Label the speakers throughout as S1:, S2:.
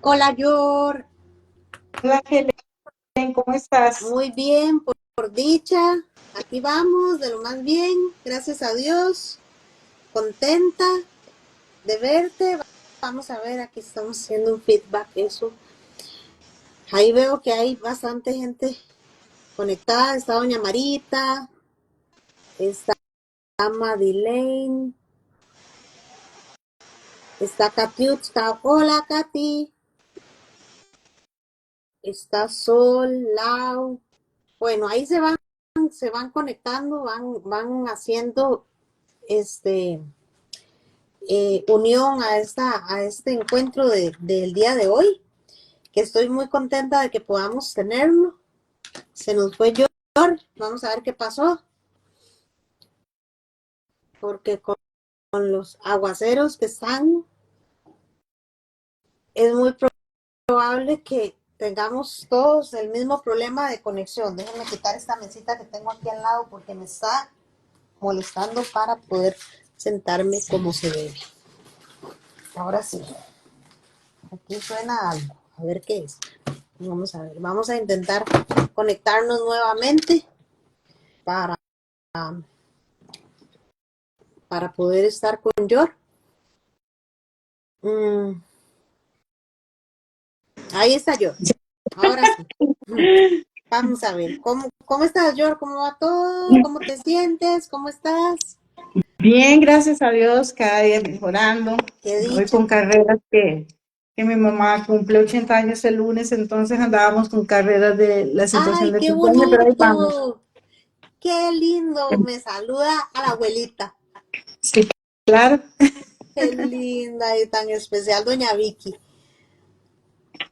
S1: Hola, Yor.
S2: Hola, Helen, ¿cómo estás?
S1: Muy bien, por dicha. Aquí vamos, de lo más bien, gracias a Dios. Contenta de verte. Vamos a ver, aquí estamos haciendo un feedback, eso. Ahí veo que hay bastante gente conectada. Está Doña Marita, está Madeleine, está Katiuska. Hola, Katy. Está Sol, Lau. Bueno, ahí se van conectando, van haciendo este unión a este encuentro del día de hoy, que estoy muy contenta de que podamos tenerlo. Se nos fue George, vamos a ver qué pasó, porque con los aguaceros que están, es muy probable que tengamos todos el mismo problema de conexión. Déjenme quitar esta mesita que tengo aquí al lado porque me está molestando para poder sentarme como se debe. Ahora sí, aquí suena algo, a ver qué es. Vamos a ver, vamos a intentar conectarnos nuevamente para, para poder estar con Yor. Ahí está Yor. Ahora sí. Vamos a ver, ¿cómo estás, Yor? ¿Cómo va todo? ¿Cómo te sientes? ¿Cómo estás?
S2: Bien, gracias a Dios, cada día mejorando.
S1: Qué
S2: Hoy
S1: dicha.
S2: con carreras que mi mamá cumple 80 años el lunes, entonces andábamos con carreras de la situación
S1: ¡Ay,
S2: de
S1: qué
S2: cumpleaños, pero ahí vamos.
S1: bonito! ¡Qué lindo! Me saluda a la abuelita.
S2: Sí, claro.
S1: Qué linda y tan especial, doña Vicky.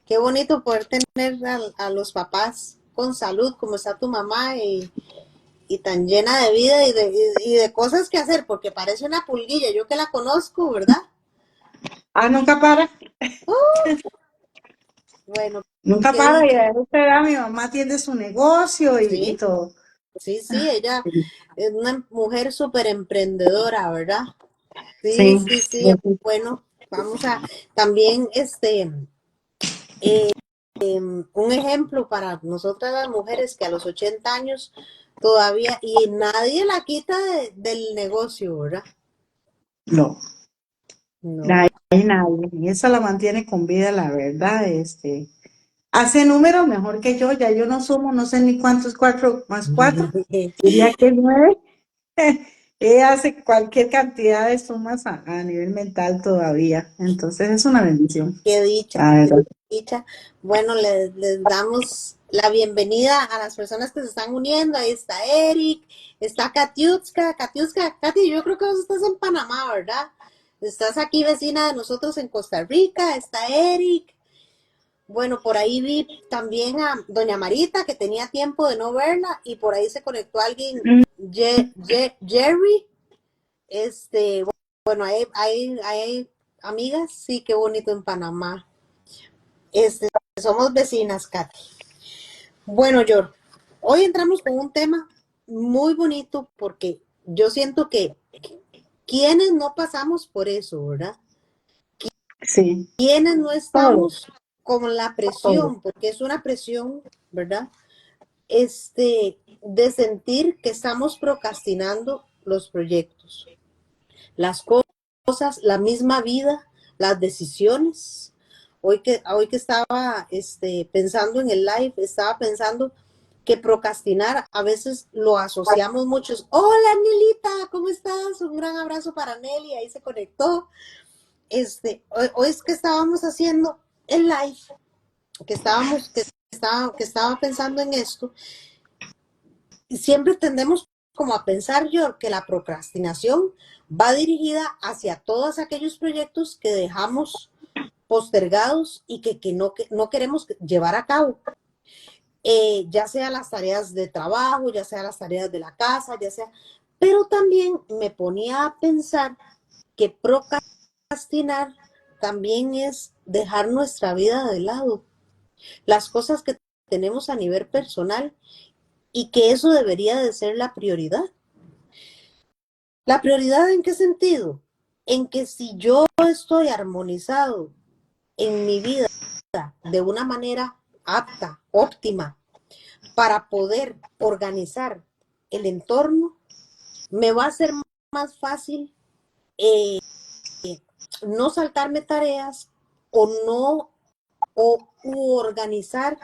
S1: Qué bonito poder tener a los papás con salud, como está tu mamá, y tan llena de vida y de cosas que hacer, porque parece una pulguilla, yo que la conozco, ¿verdad?
S2: Ah, nunca para,
S1: Bueno,
S2: nunca
S1: qué
S2: para, y
S1: dicha.
S2: a esta edad mi mamá tiene su negocio y
S1: Sí,
S2: todo.
S1: sí, ella es una mujer súper emprendedora, ¿verdad? Sí,
S2: Sí,
S1: sí, sí, bueno, vamos a también, un ejemplo para nosotras las mujeres que a los 80 años todavía, y nadie la quita del negocio, ¿verdad?
S2: no,
S1: No.
S2: nadie, nadie, y esa la mantiene con vida, la verdad, hace números mejor que yo, ya yo no sumo, no sé ni cuántos, 4 más 4, diría que 9. Ella hace cualquier cantidad de sumas a nivel mental todavía, entonces es una bendición,
S1: Qué dicha,
S2: la
S1: qué
S2: verdad.
S1: dicha. Bueno, les damos la bienvenida a las personas que se están uniendo. Ahí está Eric, está Katiuska. Katiuska, Katy, yo creo que vos estás en Panamá, ¿verdad? Estás aquí vecina de nosotros en Costa Rica. Está Eric. Bueno, por ahí vi también a doña Marita, que tenía tiempo de no verla, y por ahí se conectó alguien, Jerry. Este, bueno, hay amigas, sí, qué bonito en Panamá. Este, somos vecinas, Katy. Bueno, Yor, hoy entramos con un tema muy bonito porque yo siento que quienes no pasamos por eso, ¿verdad?
S2: Sí,
S1: Quienes no
S2: todo,
S1: estamos con la
S2: todo.
S1: presión, porque es una presión, ¿verdad? De sentir que estamos procrastinando los proyectos, las cosas, la misma vida, las decisiones. Hoy que estaba pensando en el live, estaba pensando que procrastinar a veces lo asociamos muchos. Hola Nelita, ¿cómo estás? Un gran abrazo para Nelly, ahí se conectó. Hoy es que estábamos haciendo el live, que estaba pensando en esto, y siempre tendemos como a pensar yo que la procrastinación va dirigida hacia todos aquellos proyectos que dejamos postergados y que no queremos llevar a cabo. Ya sea las tareas de trabajo, ya sea las tareas de la casa, ya sea... Pero también me ponía a pensar que procrastinar también es dejar nuestra vida de lado, las cosas que tenemos a nivel personal, y que eso debería de ser la prioridad. ¿La prioridad en qué sentido? En que si yo estoy armonizado en mi vida de una manera apta, óptima, para poder organizar el entorno, me va a ser más fácil no saltarme tareas o no o organizar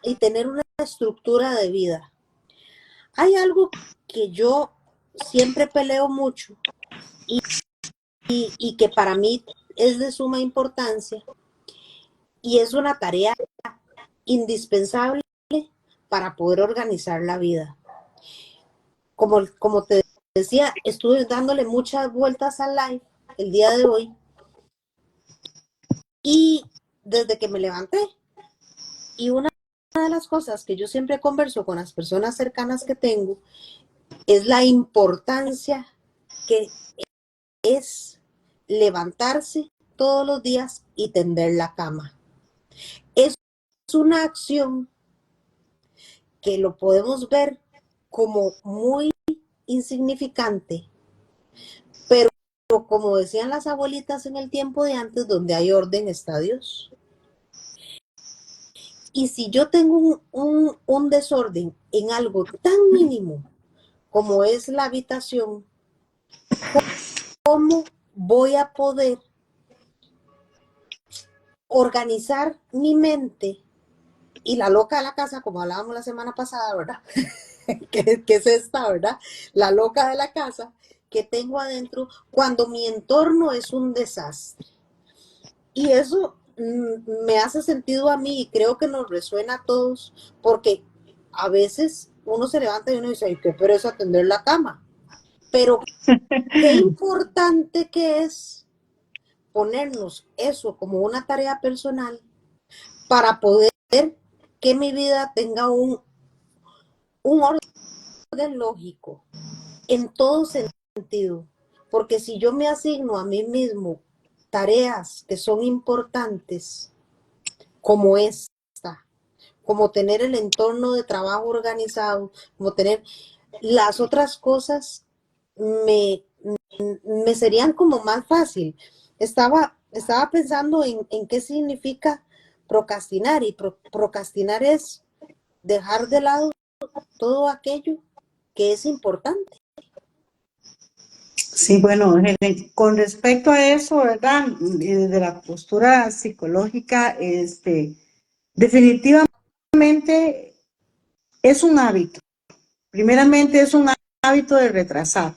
S1: y tener una estructura de vida. Hay algo que yo siempre peleo mucho y que para mí es de suma importancia y es una tarea indispensable para poder organizar la vida. Como te decía, estuve dándole muchas vueltas al live el día de hoy y desde que me levanté. Y una de las cosas que yo siempre converso con las personas cercanas que tengo es la importancia que es levantarse todos los días y tender la cama. Es una acción que lo podemos ver como muy insignificante, pero como decían las abuelitas en el tiempo de antes, donde hay orden está Dios. Y si yo tengo un desorden en algo tan mínimo como es la habitación, ¿cómo voy a poder organizar mi mente y la loca de la casa, como hablábamos la semana pasada, ¿verdad? que es esta, ¿verdad? La loca de la casa que tengo adentro cuando mi entorno es un desastre. Y eso me hace sentido a mí y creo que nos resuena a todos, porque a veces uno se levanta y uno dice, ay, qué pereza atender la cama. Pero qué importante que es ponernos eso como una tarea personal para poder que mi vida tenga un orden lógico en todo sentido. Porque si yo me asigno a mí mismo tareas que son importantes, como esta, como tener el entorno de trabajo organizado, como tener las otras cosas, me serían como más fácil. Estaba pensando en qué significa procrastinar y procrastinar es dejar de lado todo aquello que es importante.
S2: Sí, bueno, con respecto a eso, ¿verdad? Y desde la postura psicológica, definitivamente es un hábito. Primeramente es un hábito de retrasar,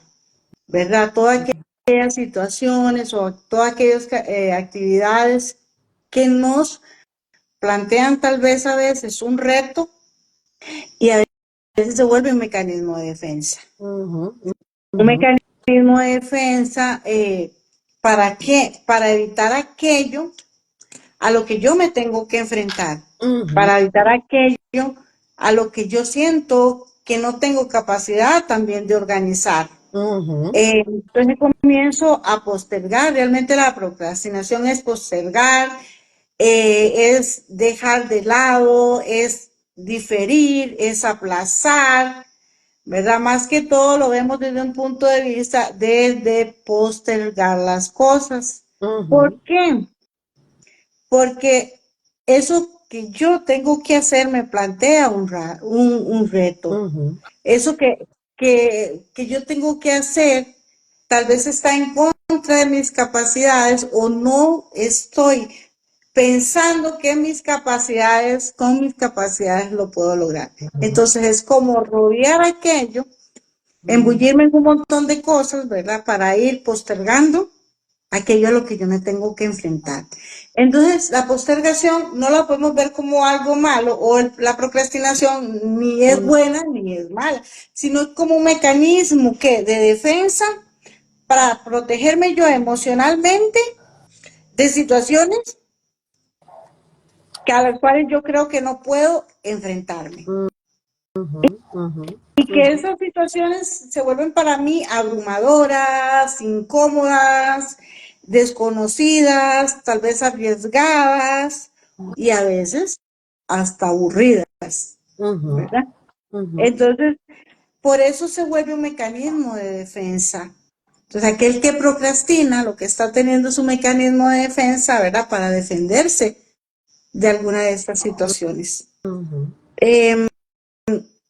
S2: ¿verdad? Todas aquellas situaciones o todas aquellas actividades que nos plantean tal vez a veces un reto y a veces se vuelve un mecanismo de defensa. Un mecanismo de defensa, ¿para qué? Para evitar aquello a lo que yo me tengo que enfrentar, para evitar aquello a lo que yo siento que no tengo capacidad también de organizar. Entonces comienzo a postergar, realmente la procrastinación es postergar, es dejar de lado, es diferir, es aplazar, ¿verdad? Más que todo lo vemos desde un punto de vista de postergar las cosas. ¿Por qué? Porque eso que yo tengo que hacer me plantea un reto. Eso que yo tengo que hacer tal vez está en contra de mis capacidades o no estoy pensando que con mis capacidades lo puedo lograr. Entonces es como rodear aquello, embullirme en un montón de cosas, ¿verdad? Para ir postergando aquello a lo que yo me tengo que enfrentar. Entonces, la postergación no la podemos ver como algo malo o la procrastinación ni es buena ni es mala, sino como un mecanismo de defensa para protegerme yo emocionalmente de situaciones a las cuales yo creo que no puedo enfrentarme. Y que esas situaciones se vuelven para mí abrumadoras, incómodas, desconocidas, tal vez arriesgadas y a veces hasta aburridas, ¿verdad? Entonces, por eso se vuelve un mecanismo de defensa. Entonces, aquel que procrastina, lo que está teniendo es un mecanismo de defensa, ¿verdad? Para defenderse de alguna de estas situaciones.
S1: Ujú,
S2: Em,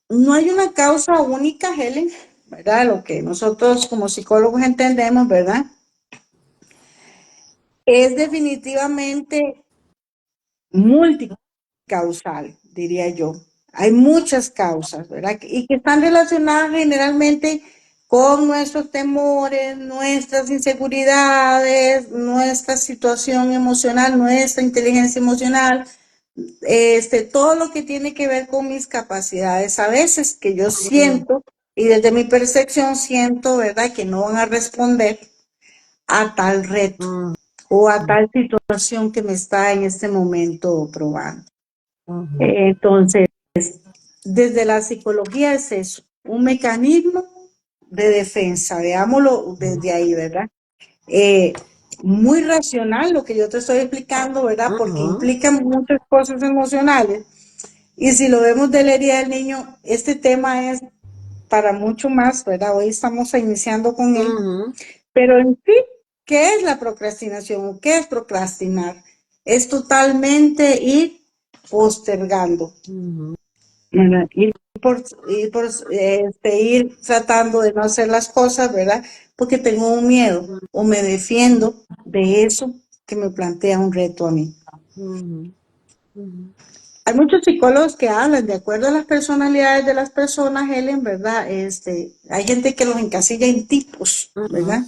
S2: no hay una causa única, Helen, ¿verdad? Lo que nosotros como psicólogos entendemos, ¿verdad? Es definitivamente multicausal, diría yo. Hay muchas causas, ¿verdad? Y que están relacionadas generalmente con nuestros temores, nuestras inseguridades, nuestra situación emocional, nuestra inteligencia emocional, todo lo que tiene que ver con mis capacidades. A veces que yo
S1: ujú,
S2: siento, y desde mi percepción siento, ¿verdad?, que no van a responder a tal reto
S1: ujú,
S2: o a tal situación que me está en este momento probando.
S1: ujú,
S2: Entonces, desde la psicología es eso, un mecanismo de defensa, veámoslo desde ahí, ¿verdad? Eh, muy racional lo que yo te estoy explicando, ¿verdad? Porque
S1: ujú,
S2: implica muchas cosas emocionales. Y si lo vemos de la herida del niño, este tema es para mucho más, ¿verdad? Hoy estamos iniciando con él.
S1: ujú,
S2: Pero en sí, ¿qué es la procrastinación o qué es procrastinar? Es totalmente ir postergando,
S1: ujú,
S2: ¿verdad? Ir tratando de no hacer las cosas, ¿verdad? Porque tengo un miedo o me defiendo de eso que me plantea un reto a mí.
S1: ujú, ujú,
S2: Hay muchos psicólogos que hablan de acuerdo a las personalidades de las personas, Helen, ¿verdad? Hay gente que los encasilla en tipos,
S1: ujú,
S2: ¿verdad?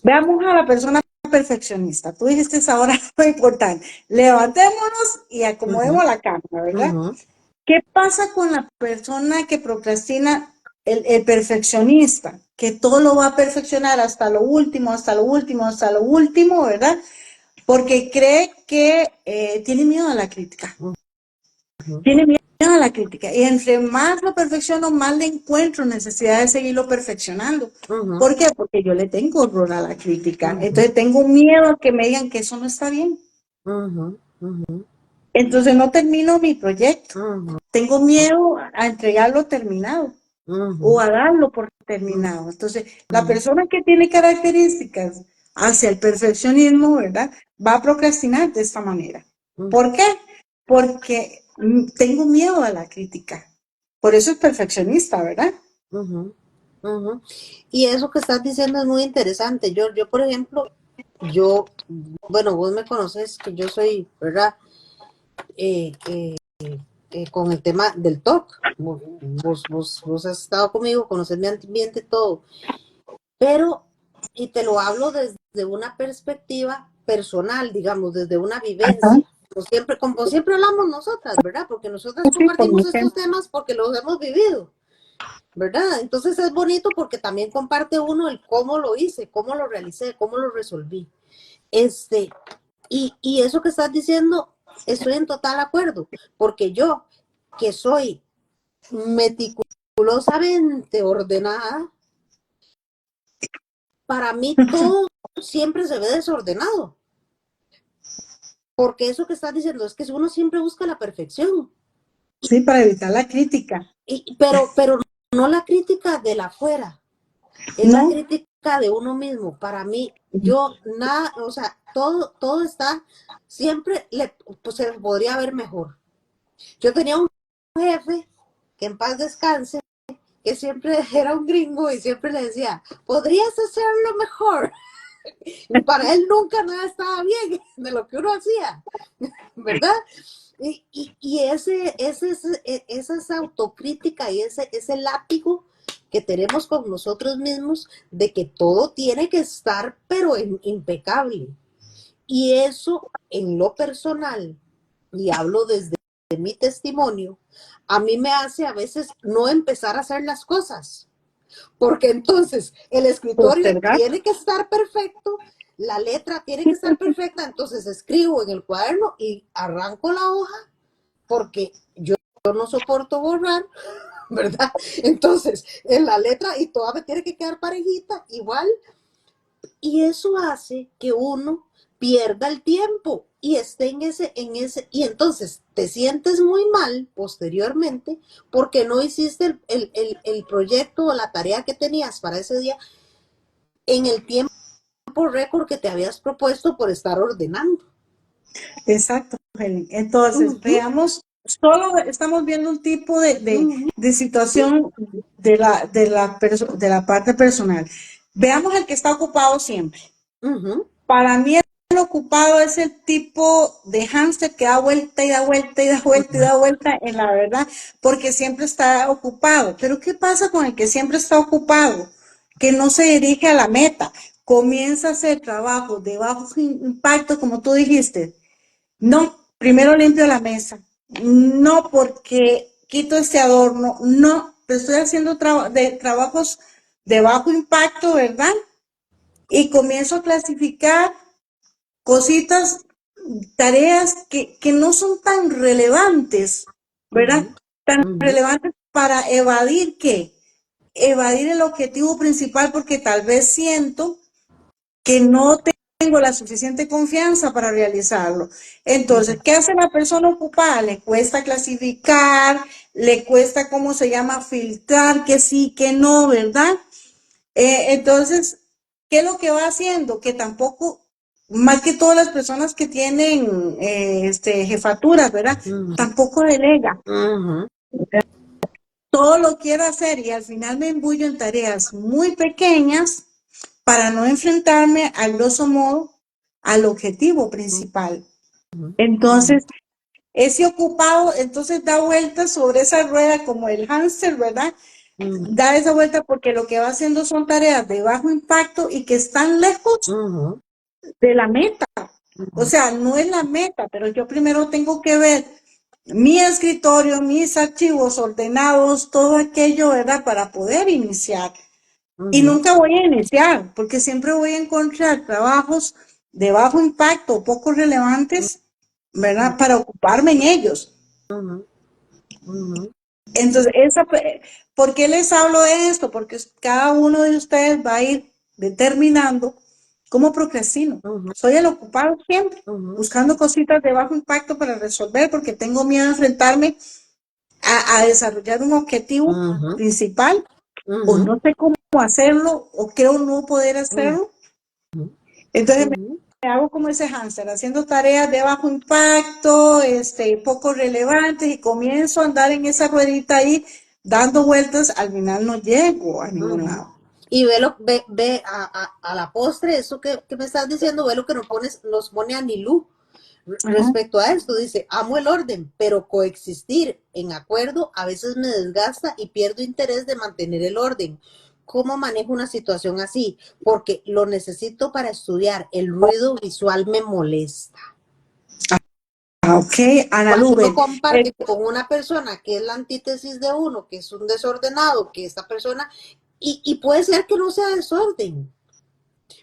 S2: Veamos a la persona perfeccionista. Tú dijiste ahora lo importante. Levantémonos y acomodemos la cama, ¿verdad?
S1: ujú,
S2: ¿Qué pasa con la persona que procrastina, el perfeccionista? Que todo lo va a perfeccionar hasta lo último, hasta lo último, hasta lo último, ¿verdad? Porque cree que tiene miedo a la crítica.
S1: ujú,
S2: Tiene miedo a la crítica. Y entre más lo perfecciono, más le encuentro necesidad de seguirlo perfeccionando.
S1: ujú,
S2: ¿Por qué? Porque yo le tengo horror a la crítica.
S1: ujú,
S2: Entonces tengo miedo a que me digan que eso no está bien.
S1: ujú, ujú,
S2: Entonces no termino mi proyecto.
S1: ujú,
S2: Tengo miedo a entregarlo terminado o
S1: ujú,
S2: a darlo por
S1: ujú,
S2: terminado. Entonces, la persona que tiene características hacia el perfeccionismo, ¿verdad? Va a procrastinar de esta manera.
S1: ujú,
S2: ¿Por qué? Porque tengo miedo a la crítica. Por eso es perfeccionista, ¿verdad?
S1: ujú, ujú. Y eso que estás diciendo es muy interesante. Yo, por ejemplo, yo, bueno, vos me conoces que yo soy, ¿verdad? Eh, eh, con el tema del TOC. Vos has estado conmigo, conoces mi ambiente, todo. Pero, y te lo hablo desde una perspectiva personal, digamos, desde una
S2: Ajá.
S1: vivencia. Como siempre hablamos nosotras, ¿verdad? Porque nosotras
S2: Sí, como
S1: compartimos estos
S2: siempre.
S1: temas porque los hemos vivido, ¿verdad? Entonces es bonito porque también comparte uno el cómo lo hice, cómo lo realicé, cómo lo resolví. Este, y eso que estás diciendo, estoy en total acuerdo, porque yo, que soy meticulosamente ordenada, para mí todo siempre se ve desordenado, porque eso que estás diciendo es que uno siempre busca la perfección,
S2: Sí, para evitar la crítica.
S1: pero no la crítica de la afuera, es la
S2: ¿No?
S1: crítica de uno mismo. Para mí, yo nada, o sea, todo está, siempre pues, se podría ver mejor. Yo tenía un jefe que en paz descanse, que siempre era un gringo y siempre le decía, podrías hacerlo mejor. Y para él nunca nada estaba bien de lo que uno hacía, ¿verdad? Y esa es autocrítica y ese látigo que tenemos con nosotros mismos de que todo tiene que estar, pero impecable. Y eso en lo personal, y hablo desde mi testimonio, a mí me hace a veces no empezar a hacer las cosas, porque entonces el escritorio
S2: Postergar.
S1: tiene que estar perfecto, la letra tiene que estar perfecta, entonces escribo en el cuaderno y arranco la hoja porque yo no soporto borrar, ¿verdad? Entonces, en la letra y toda me tiene que quedar parejita, igual, y eso hace que uno pierda el tiempo y esté y entonces te sientes muy mal posteriormente porque no hiciste el proyecto o la tarea que tenías para ese día en el tiempo récord que te habías propuesto por estar ordenando.
S2: Exacto, Helen. Entonces,
S1: Ujú,
S2: veamos, solo estamos viendo un tipo
S1: ujú,
S2: de situación de la parte personal. Veamos el que está ocupado siempre.
S1: ujú,
S2: Para mí el ocupado es el tipo de hámster que da vuelta y da vuelta y da vuelta y
S1: ujú,
S2: da vuelta en la verdad, porque siempre está ocupado. Pero ¿qué pasa con el que siempre está ocupado? Que no se dirige a la meta. Comienza a hacer trabajo de bajo impacto, como tú dijiste. No, primero limpio la mesa. No, porque quito este adorno. No, estoy haciendo trabajos de bajo impacto, ¿verdad? Y comienzo a clasificar cositas, tareas que no son tan relevantes, ¿verdad?
S1: ujú,
S2: Tan
S1: ujú,
S2: relevantes para evadir qué? Evadir el objetivo principal porque tal vez siento que no tengo la suficiente confianza para realizarlo. Entonces, ¿qué hace la persona ocupada? Le cuesta clasificar, le cuesta, ¿cómo se llama? Filtrar que sí, que no, ¿verdad? Entonces, ¿qué es lo que va haciendo? Que tampoco, más que todas las personas que tienen jefaturas, ¿verdad?
S1: ujú,
S2: Tampoco delega.
S1: ujú,
S2: Todo lo quiero hacer y al final me embullo en tareas muy pequeñas para no enfrentarme al grosso modo al objetivo principal. Entonces, ese ocupado, entonces da vueltas sobre esa rueda como el hámster, ¿verdad?
S1: ujú,
S2: Da esa vuelta porque lo que va haciendo son tareas de bajo impacto y que están lejos
S1: ujú,
S2: de la meta. O
S1: ujú,
S2: sea, no es la meta, pero yo primero tengo que ver mi escritorio, mis archivos ordenados, todo aquello, ¿verdad? Para poder iniciar. Y
S1: ujú,
S2: nunca voy a iniciar, porque siempre voy a encontrar trabajos de bajo impacto, poco relevantes, ¿verdad? Para ocuparme en ellos.
S1: ujú, ujú,
S2: Entonces, ¿por qué les hablo de esto? Porque cada uno de ustedes va a ir determinando cómo procrastino.
S1: ujú,
S2: Soy el ocupado siempre,
S1: ujú,
S2: buscando cositas de bajo impacto para resolver, porque tengo miedo de enfrentarme a desarrollar un objetivo
S1: ujú,
S2: principal, o
S1: ujú,
S2: no sé cómo hacerlo, o creo no poder hacerlo. Entonces
S1: ujú,
S2: me hago como ese hámster, haciendo tareas de bajo impacto, poco relevantes, y comienzo a andar en esa ruedita ahí, dando vueltas, al final no llego a ningún
S1: ujú.
S2: lado.
S1: Y ve a la postre, eso que me estás diciendo, ve lo que nos pone Anilú.
S2: Ajá.
S1: Respecto a esto, dice, amo el orden, pero coexistir en acuerdo a veces me desgasta y pierdo interés de mantener el orden. ¿Cómo manejo una situación así? Porque lo necesito para estudiar. El ruido visual me molesta.
S2: Ah, ok, Ana
S1: Cuando uno
S2: Lubel.
S1: comparte con una persona que es la antítesis de uno, que es un desordenado, que esta persona, y puede ser que no sea desorden,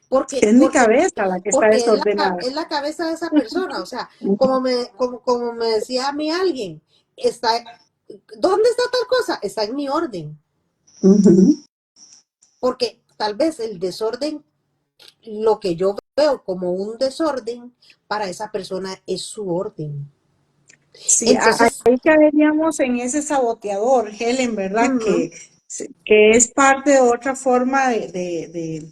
S1: porque,
S2: Es mi
S1: porque,
S2: cabeza la que está
S1: porque
S2: desordenada.
S1: es la cabeza de esa persona. O sea, como me decía a mí alguien, está, ¿dónde está tal cosa? Está en mi orden.
S2: Ujú.
S1: Porque tal vez el desorden, lo que yo veo como un desorden, para esa persona es su orden.
S2: Sí,
S1: Entonces,
S2: ahí caeríamos en ese saboteador, Helen, ¿verdad?
S1: ujú,
S2: Que es parte de otra forma de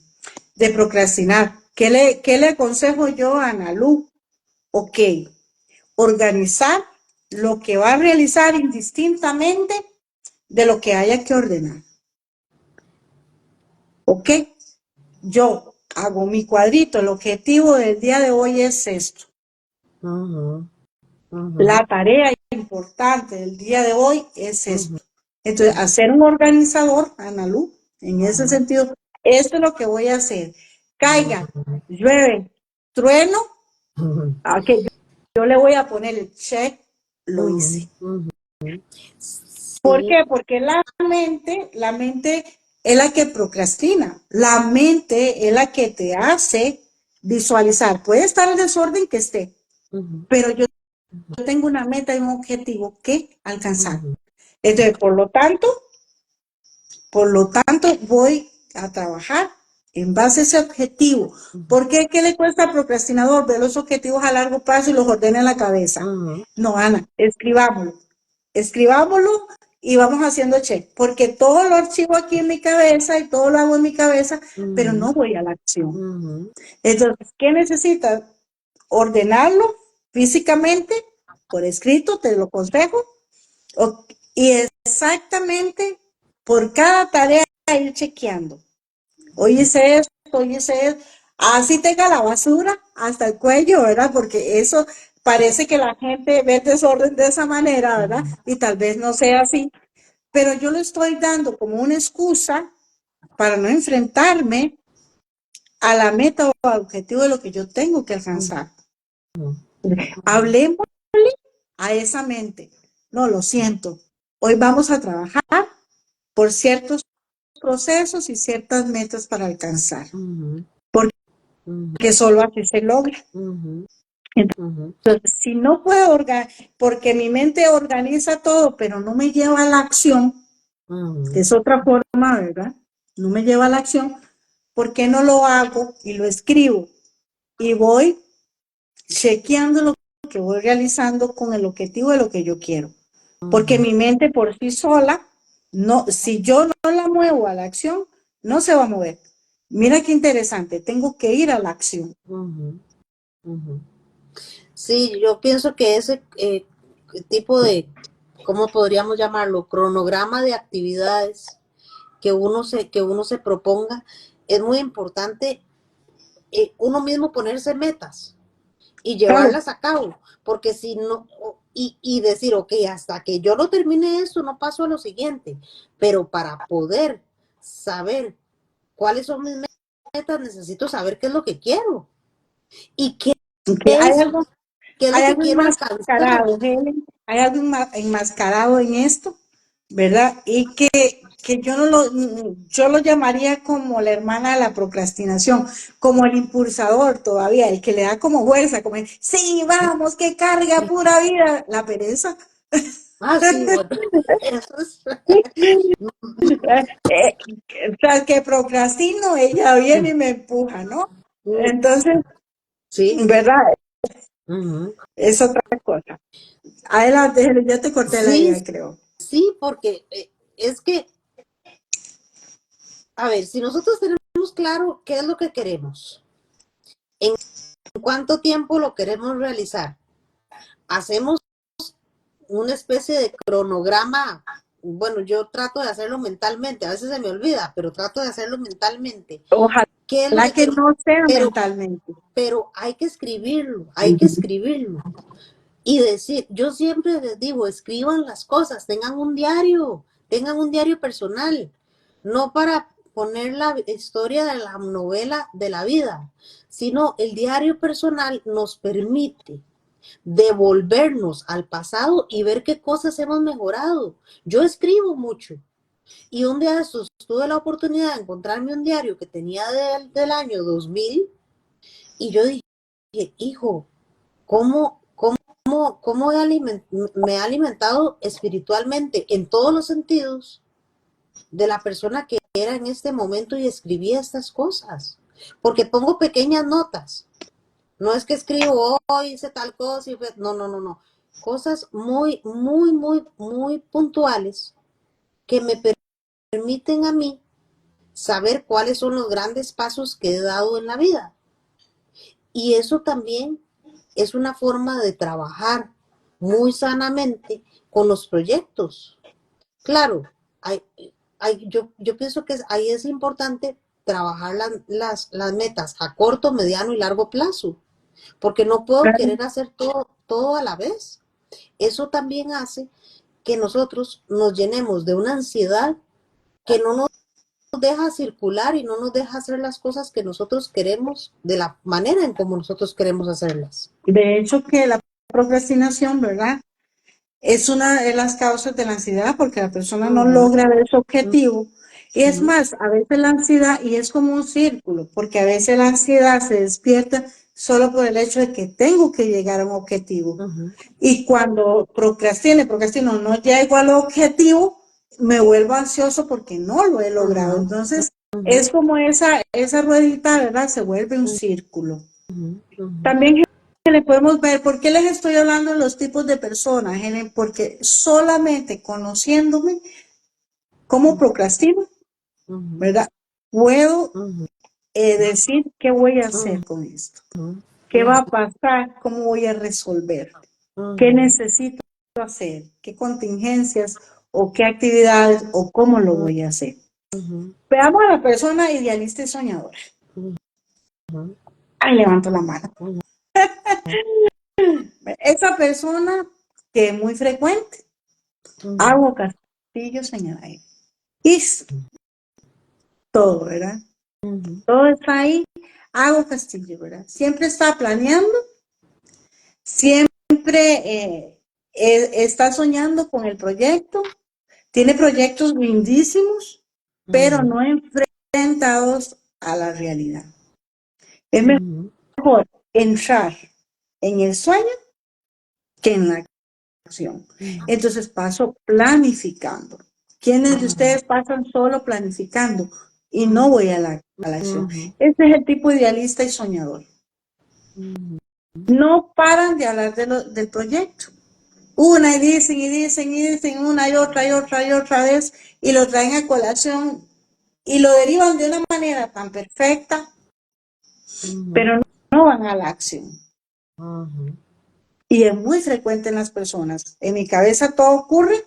S2: procrastinar. ¿Qué le aconsejo yo a Ana Lu? Ok, organizar lo que va a realizar indistintamente de lo que haya que ordenar. Ok, yo hago mi cuadrito, el objetivo del día de hoy es esto.
S1: ujú, ujú,
S2: La tarea importante del día de hoy es
S1: ujú,
S2: esto. Entonces, hacer un organizador, Analu, en ese
S1: ujú,
S2: sentido, esto es lo que voy a hacer. Caiga,
S1: ujú,
S2: llueve, trueno,
S1: ujú,
S2: ok, yo le voy a poner el check, lo
S1: ujú,
S2: hice.
S1: ujú.
S2: ¿Por
S1: Sí.
S2: qué? Porque la mente es la que procrastina, la mente es la que te hace visualizar. Puede estar el desorden que esté,
S1: Ujú,
S2: pero yo tengo una meta y un objetivo que alcanzar.
S1: ujú,
S2: Entonces, por lo tanto, voy a trabajar en base a ese objetivo.
S1: ujú,
S2: ¿Por qué? ¿Qué le cuesta al procrastinador ver los objetivos a largo plazo y los ordena en la cabeza?
S1: ujú,
S2: No, Ana, escribámoslo y vamos haciendo check, porque todo lo archivo aquí en mi cabeza y todo lo hago en mi cabeza, pero
S1: ujú,
S2: no voy a la acción.
S1: ujú,
S2: Entonces, ¿qué necesitas? Ordenarlo, físicamente, por escrito, te lo aconsejo, y exactamente por cada tarea ir chequeando. Hoy hice esto, hoy hice esto. Así tenga la basura hasta el cuello, ¿verdad? Porque eso parece que la gente ve el desorden de esa manera, ¿verdad? Y tal vez no sea así. Pero yo lo estoy dando como una excusa para no enfrentarme a la meta o al objetivo de lo que yo tengo que alcanzar. Hablemos a esa mente. No, lo siento. Hoy vamos a trabajar por ciertos procesos y ciertas metas para alcanzar, porque solo así se logra. Entonces, si no puedo porque mi mente organiza todo, pero no me lleva a la acción, que es otra forma, ¿verdad? No me lleva a la acción, ¿por qué no lo hago y lo escribo? Y voy chequeando lo que voy realizando con el objetivo de lo que yo quiero. Porque mi mente por sí sola, no, si yo no la muevo a la acción, no se va a mover. Mira qué interesante, tengo que ir a la acción.
S1: Sí, yo pienso que ese tipo de, ¿cómo podríamos llamarlo? Cronograma de actividades que uno se proponga, es muy importante uno mismo ponerse metas y
S2: Claro,
S1: llevarlas a cabo, porque si no, y decir, ok, hasta que yo no termine esto, no paso a lo siguiente, pero para poder saber cuáles son mis metas, necesito saber qué es lo que quiero y
S2: que
S1: es, qué es
S2: hay
S1: lo que
S2: algo
S1: quiero alcanzar.
S2: enmascarado, Helen, hay algo enmascarado en esto, ¿verdad? Y que yo lo llamaría como la hermana de la procrastinación, como el impulsador todavía, el que le da como fuerza, como, sí, vamos, que carga pura vida, la pereza.
S1: Ah, sí, bueno, eso es.
S2: Tras que procrastino, ella viene y me empuja, ¿no? Entonces,
S1: Sí.
S2: ¿verdad?
S1: Ujú.
S2: Es otra cosa. Adelante, Helen, ya te corté la
S1: Sí,
S2: idea, creo.
S1: sí, porque es que, a ver, si nosotros tenemos claro qué es lo que queremos, en cuánto tiempo lo queremos realizar, hacemos una especie de cronograma. Bueno, yo trato de hacerlo mentalmente, a veces se me olvida, pero trato de hacerlo mentalmente. ¿Qué es lo
S2: Ojalá
S1: que
S2: que
S1: quiero?
S2: no sea
S1: Pero,
S2: mentalmente.
S1: pero hay que escribirlo, hay que escribirlo. Y decir, yo siempre les digo, escriban las cosas, tengan un diario personal, no para poner la historia de la novela de la vida, sino el diario personal nos permite devolvernos al pasado y ver qué cosas hemos mejorado. Yo escribo mucho y un día de estos tuve la oportunidad de encontrarme un diario que tenía del año 2000 y yo dije, hijo, ¿cómo me ha alimentado espiritualmente en todos los sentidos de la persona que era en este momento y escribía estas cosas? Porque pongo pequeñas notas. No es que escribo, hoy hice tal cosa, no, no, no, no. Cosas muy, muy, muy, muy puntuales que me permiten a mí saber cuáles son los grandes pasos que he dado en la vida. Y eso también es una forma de trabajar muy sanamente con los proyectos. Claro, hay, yo pienso que ahí es importante trabajar las metas a corto, mediano y largo plazo, porque no puedo querer hacer todo a la vez. Eso también hace que nosotros nos llenemos de una ansiedad que no nos deja circular y no nos deja hacer las cosas que nosotros queremos de la manera en como nosotros queremos hacerlas.
S2: De hecho, que la procrastinación, ¿verdad? Es una de las causas de la ansiedad porque la persona no
S1: Ujú,
S2: logra ver su objetivo. Y es
S1: ujú,
S2: más, a veces la ansiedad, y es como un círculo, porque a veces la ansiedad se despierta solo por el hecho de que tengo que llegar a un objetivo.
S1: ujú,
S2: Y cuando procrastino, no llego al objetivo, me vuelvo ansioso porque no lo he logrado.
S1: ujú,
S2: Entonces,
S1: ujú,
S2: es como esa ruedita, ¿verdad? Se vuelve un círculo.
S1: ujú, ujú,
S2: También le podemos ver, ¿por qué les estoy hablando de los tipos de personas, Helen? Porque solamente conociéndome cómo procrastino,
S1: ujú,
S2: ¿verdad? Puedo
S1: ujú,
S2: decir qué voy a
S1: ujú,
S2: hacer con esto. ¿Qué va a pasar? ¿Cómo voy a resolver? ¿Qué necesito hacer? ¿Qué contingencias o qué actividades o cómo lo voy a hacer? Veamos a la persona idealista y soñadora. Ahí levanto la mano. Esa persona que es muy frecuente, hago castillo, señora. Y todo, ¿verdad? Todo está ahí, hago castillo, ¿verdad? Siempre está planeando, siempre está soñando con el proyecto, tiene proyectos lindísimos, pero no enfrentados a la realidad. Es mejor entrar en el sueño que en la acción. Entonces paso planificando. ¿Quiénes de ustedes pasan solo planificando y no voy a la acción? Ese es el tipo idealista y soñador. No paran de hablar del proyecto. Una y dicen y dicen y dicen una y otra vez y lo traen a colación y lo derivan de una manera tan perfecta, pero no van a la acción. Y es muy frecuente en las personas. En mi cabeza todo ocurre,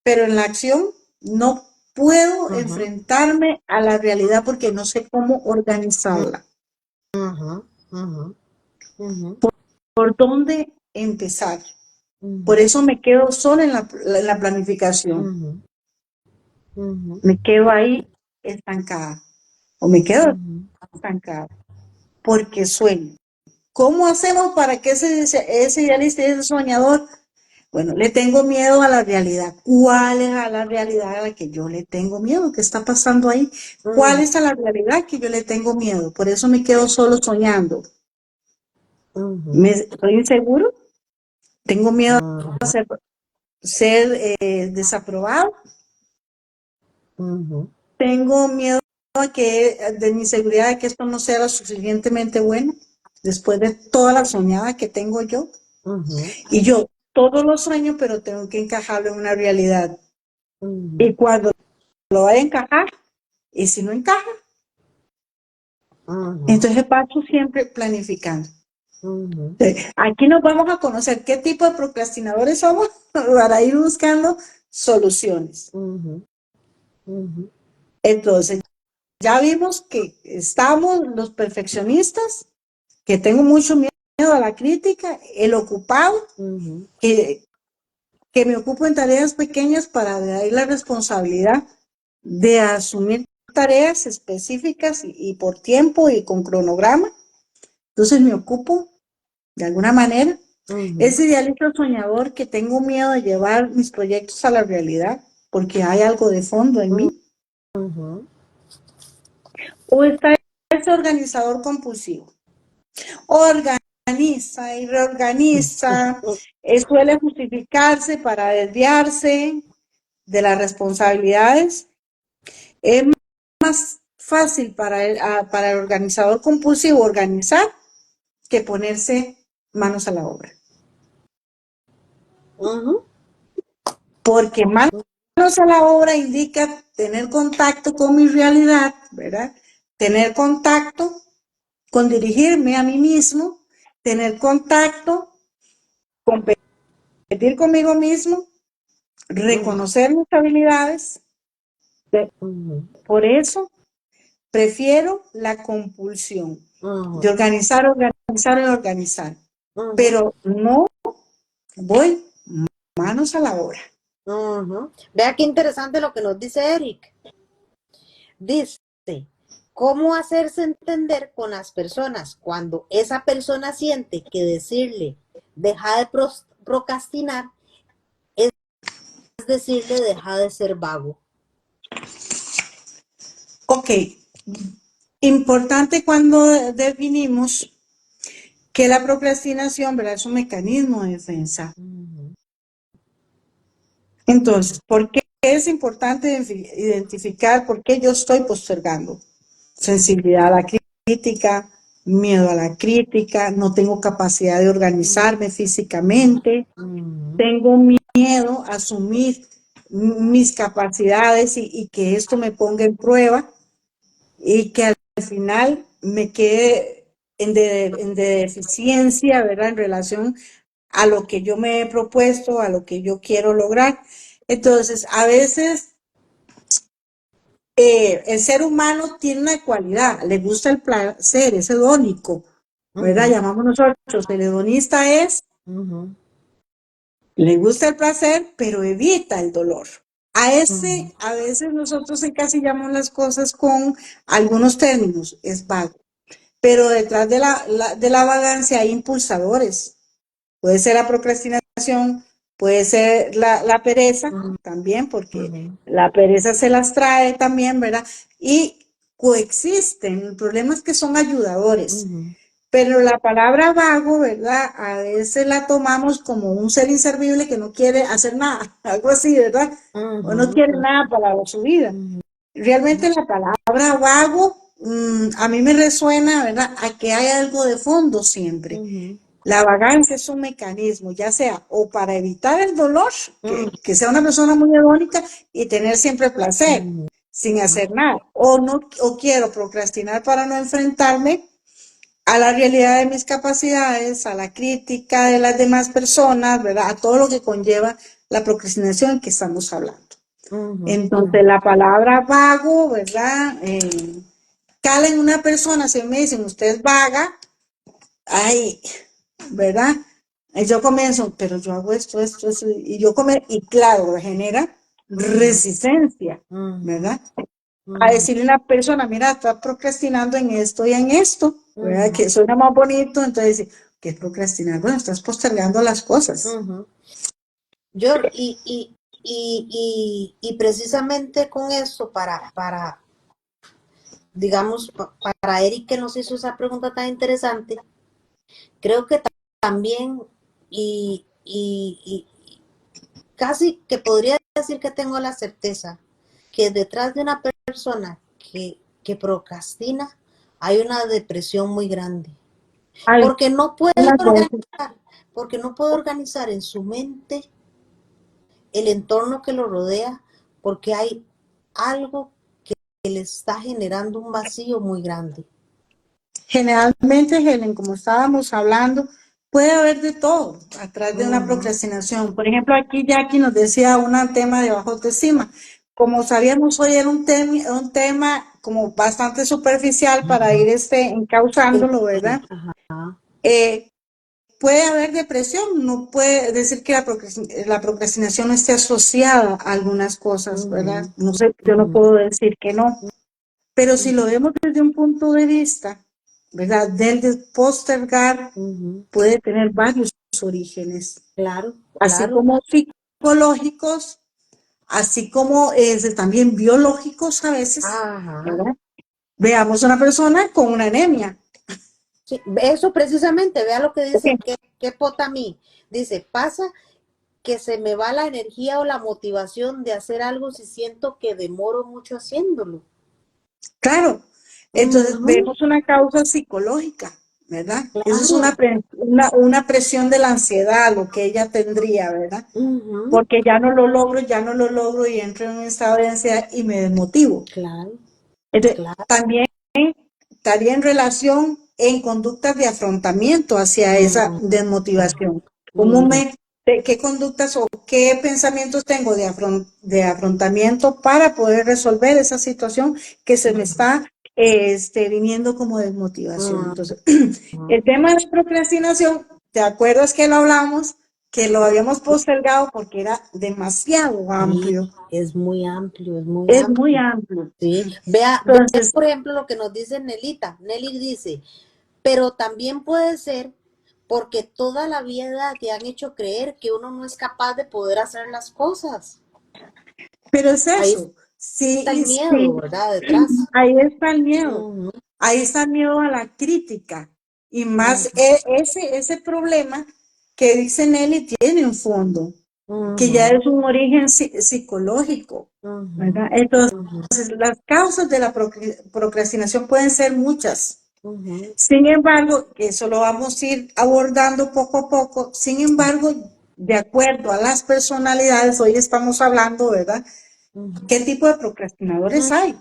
S2: pero en la acción no puedo enfrentarme a la realidad porque no sé cómo organizarla. ¿Por dónde empezar? Por eso me quedo sola en la planificación. Me quedo ahí estancada. O me quedo estancada. Porque sueño. ¿Cómo hacemos para que ese idealista y ese soñador? Bueno, le tengo miedo a la realidad. ¿Cuál es a la realidad a la que yo le tengo miedo? ¿Qué está pasando ahí? ¿Cuál es a la realidad que yo le tengo miedo? Por eso me quedo solo soñando. ¿Estoy inseguro? ¿Tengo miedo a ser desaprobado? ¿Tengo miedo de mi seguridad de que esto no sea lo suficientemente bueno? Después de toda la soñada que tengo yo. Y yo todos los sueños, pero tengo que encajarlo en una realidad. Y cuando lo vaya a encajar, y si no encaja, entonces paso siempre planificando. Aquí nos vamos a conocer qué tipo de procrastinadores somos para ir buscando soluciones. Entonces, ya vimos que estamos los perfeccionistas, que tengo mucho miedo a la crítica, el ocupado, que me ocupo en tareas pequeñas para dar la responsabilidad de asumir tareas específicas y por tiempo y con cronograma. Entonces me ocupo de alguna manera. Ese idealista soñador que tengo miedo de llevar mis proyectos a la realidad porque hay algo de fondo en mí. O está ese organizador compulsivo. Organiza y reorganiza, suele justificarse para desviarse de las responsabilidades. Es más fácil para el organizador compulsivo organizar que ponerse manos a la obra. Porque manos a la obra indica tener contacto con mi realidad, ¿verdad? Tener contacto con dirigirme a mí mismo, tener contacto, competir conmigo mismo, reconocer mis habilidades. Por eso prefiero la compulsión de organizar. Pero no voy manos a la obra.
S1: Vea qué interesante lo que nos dice Eric. Dice, ¿cómo hacerse entender con las personas cuando esa persona siente que decirle deja de procrastinar es decirle deja de ser vago?
S2: Ok, importante cuando definimos que la procrastinación, ¿verdad?, es un mecanismo de defensa. Entonces, ¿por qué es importante identificar por qué yo estoy postergando? Sensibilidad a la crítica, miedo a la crítica, no tengo capacidad de organizarme físicamente, tengo miedo a asumir mis capacidades y que esto me ponga en prueba y que al final me quede en deficiencia, ¿verdad? En relación a lo que yo me he propuesto, a lo que yo quiero lograr. Entonces, a veces el ser humano tiene una cualidad, le gusta el placer, es hedónico, ¿verdad?
S1: Ujú,
S2: Llamamos nosotros, el hedonista es,
S1: ujú,
S2: le gusta el placer, pero evita el dolor. A
S1: ujú,
S2: ese, a veces nosotros encasillamos las cosas con algunos términos, es vago, pero detrás de de la vagancia hay impulsadores. Puede ser la procrastinación, puede ser la pereza
S1: ujú,
S2: también, porque
S1: ujú,
S2: la pereza se las trae también, ¿verdad? Y coexisten. El problema es que son ayudadores.
S1: ujú,
S2: Pero la palabra vago, ¿verdad? A veces la tomamos como un ser inservible que no quiere hacer nada, algo así, ¿verdad? O no quiere
S1: ujú,
S2: nada para su vida.
S1: ujú,
S2: Realmente la palabra vago a mí me resuena, ¿verdad? A que hay algo de fondo siempre.
S1: ujú,
S2: La vagancia es un mecanismo, ya sea o para evitar el dolor,
S1: ujú,
S2: que sea una persona muy hedónica y tener siempre placer
S1: ujú,
S2: sin hacer nada, o no, o quiero procrastinar para no enfrentarme a la realidad de mis capacidades, a la crítica de las demás personas, ¿verdad? A todo lo que conlleva la procrastinación que estamos hablando.
S1: ujú,
S2: Entonces, la palabra vago, ¿verdad? Cala en una persona, si me dicen, usted es vaga, ay, ¿verdad? Y yo comienzo, pero yo hago esto, y yo comienzo, y claro, genera
S1: ujú,
S2: resistencia,
S1: ujú,
S2: ¿verdad? A
S1: ujú,
S2: decirle a una persona, mira, está procrastinando en esto y en esto, ¿verdad?
S1: ujú,
S2: Que suena más bonito, entonces, ¿qué es procrastinar? Bueno, estás postergando las cosas.
S1: ujú. Yo, y precisamente con eso, digamos, para Eric que nos hizo esa pregunta tan interesante, creo que también, y casi que podría decir que tengo la certeza que detrás de una persona que procrastina hay una depresión muy grande,
S2: Algunas
S1: porque no puede
S2: veces,
S1: organizar, porque no puede organizar en su mente el entorno que lo rodea, porque hay algo que le está generando un vacío muy grande.
S2: generalmente, Helen, como estábamos hablando, puede haber de todo atrás de una
S1: Ujú,
S2: procrastinación. Por ejemplo, aquí Jackie nos decía un tema de baja autoestima. Como sabíamos hoy era un tema como bastante superficial para ir encauzándolo, ¿verdad?
S1: ajá,
S2: Eh, puede haber depresión, no puede decir que la procrastinación no esté asociada a algunas cosas, ¿verdad?
S1: ujú,
S2: No sé, yo no
S1: ujú,
S2: puedo decir que no, pero si lo vemos desde un punto de vista, ¿verdad? Del de postergar
S1: ujú.
S2: puede tener varios orígenes,
S1: Claro,
S2: así
S1: claro.
S2: como psicológicos, así como también biológicos a veces,
S1: Ajá.
S2: ¿verdad? Veamos una persona con una anemia.
S1: Sí, eso precisamente, vea lo que dice, que Potami. Dice, pasa que se me va la energía o la motivación de hacer algo si siento que demoro mucho haciéndolo.
S2: Claro, entonces
S1: Ujú,
S2: vemos una causa psicológica, ¿verdad? Eso es
S1: claro.
S2: una presión de la ansiedad, lo que ella tendría, ¿verdad?
S1: Ujú,
S2: Porque ya no lo logro y entro en un estado de ansiedad y me desmotivo.
S1: claro,
S2: Entonces,
S1: claro.
S2: también estaría en relación en conductas de afrontamiento hacia esa
S1: Ujú,
S2: desmotivación. ¿Cómo
S1: ujú,
S2: me, qué conductas o qué pensamientos tengo de afrontamiento para poder resolver esa situación que se me está viniendo como desmotivación?
S1: ujú,
S2: Entonces, el tema de procrastinación, ¿te acuerdas que lo hablamos? Que lo habíamos postergado porque era demasiado
S1: sí,
S2: amplio.
S1: es muy amplio, es muy
S2: Es muy
S1: amplio.
S2: amplio.
S1: Sí, vea,
S2: Entonces,
S1: por ejemplo, lo que nos dice Nelita. Nelly dice, pero también puede ser porque toda la vida te han hecho creer que uno no es capaz de poder hacer las cosas.
S2: pero es
S1: Ahí
S2: eso,
S1: está el
S2: sí,
S1: miedo,
S2: sí,
S1: ¿verdad? Detrás.
S2: ahí está el miedo,
S1: Ujú,
S2: ahí está el miedo a la crítica y más
S1: ujú,
S2: ese problema que dice Nelly tiene un fondo, que ya
S1: ujú,
S2: es un origen psicológico,
S1: ujú,
S2: ¿verdad? Entonces,
S1: ujú,
S2: las causas de la procrastinación pueden ser muchas.
S1: ujú,
S2: Sin embargo, eso lo vamos a ir abordando poco a poco. Sin embargo, de acuerdo a las personalidades, hoy estamos hablando, ¿verdad?
S1: ujú,
S2: ¿Qué tipo de procrastinadores hay?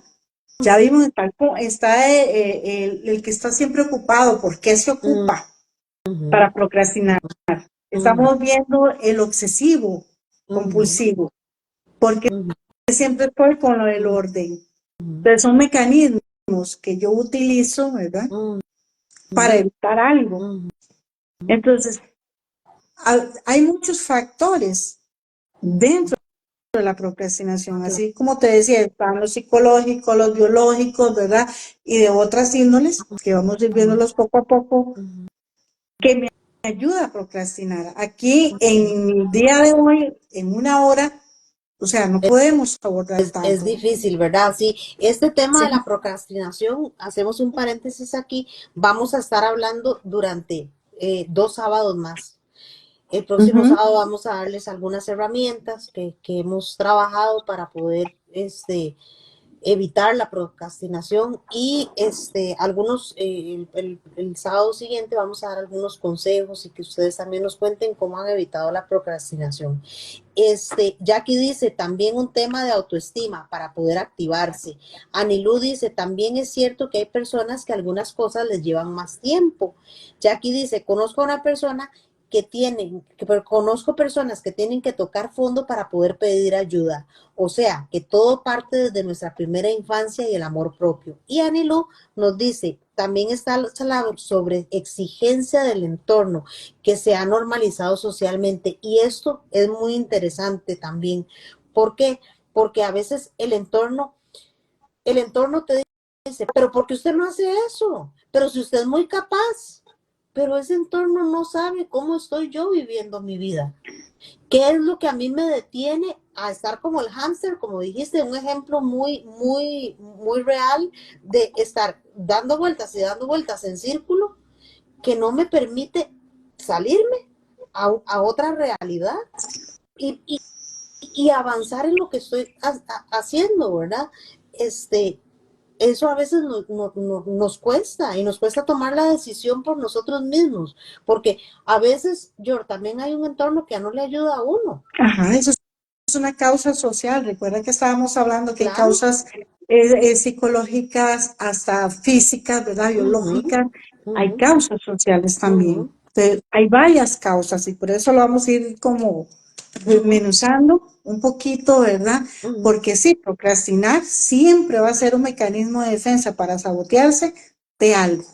S2: Ya vimos, está el que está siempre ocupado. ¿Por qué se ocupa?
S1: ujú,
S2: Para procrastinar.
S1: ujú,
S2: Estamos viendo el obsesivo
S1: ujú,
S2: compulsivo, porque
S1: ujú,
S2: siempre estoy con lo del orden. Entonces son mecanismos que yo utilizo, ¿verdad?
S1: ujú,
S2: Para evitar algo.
S1: ujú,
S2: Entonces, hay muchos factores dentro de la procrastinación,
S1: ujú.
S2: así como te decía, están los psicológicos, los biológicos, ¿verdad? Y de otras índoles, que vamos a ir viéndolos poco a poco, que me ayuda a procrastinar. Aquí, en el día de hoy, en una hora, o sea, no podemos abordar
S1: Es
S2: tanto.
S1: difícil, ¿verdad? Sí, este tema
S2: Sí.
S1: de la procrastinación, hacemos un paréntesis aquí, vamos a estar hablando durante 2 sábados más. El próximo
S2: Ujú.
S1: sábado vamos a darles algunas herramientas que hemos trabajado para poder evitar la procrastinación y algunos el sábado siguiente vamos a dar algunos consejos y que ustedes también nos cuenten cómo han evitado la procrastinación. Jackie dice también un tema de autoestima para poder activarse. Anilú dice también es cierto que hay personas que algunas cosas les llevan más tiempo. Jackie dice conozco a una persona pero conozco personas que tienen que tocar fondo para poder pedir ayuda. O sea, que todo parte desde nuestra primera infancia y el amor propio. Y Anilú nos dice, también está la sobre exigencia del entorno que se ha normalizado socialmente. Y esto es muy interesante también. ¿Por qué? Porque a veces el entorno te dice, pero ¿por qué usted no hace eso? Pero si usted es muy capaz, pero ese entorno no sabe cómo estoy yo viviendo mi vida. ¿Qué es lo que a mí me detiene a estar como el hámster, como dijiste, un ejemplo muy, muy, muy real de estar dando vueltas y dando vueltas en círculo que no me permite salirme a otra realidad y, y, y, avanzar en lo que estoy haciendo, ¿verdad? Este, eso a veces nos cuesta y nos cuesta tomar la decisión por nosotros mismos, porque a veces, yo también hay un entorno que no le ayuda a uno.
S2: Ajá, eso es una causa social. Recuerda que estábamos hablando que hay
S1: Claro.
S2: causas psicológicas, hasta físicas, ¿verdad?
S1: Ujú,
S2: Biológicas. Hay
S1: ujú,
S2: causas sociales también.
S1: ujú,
S2: Entonces, hay varias causas y por eso lo vamos a ir como
S1: ujú,
S2: desmenuzando un poquito, ¿verdad?
S1: ujú.
S2: Porque sí, procrastinar siempre va a ser un mecanismo de defensa para sabotearse de algo,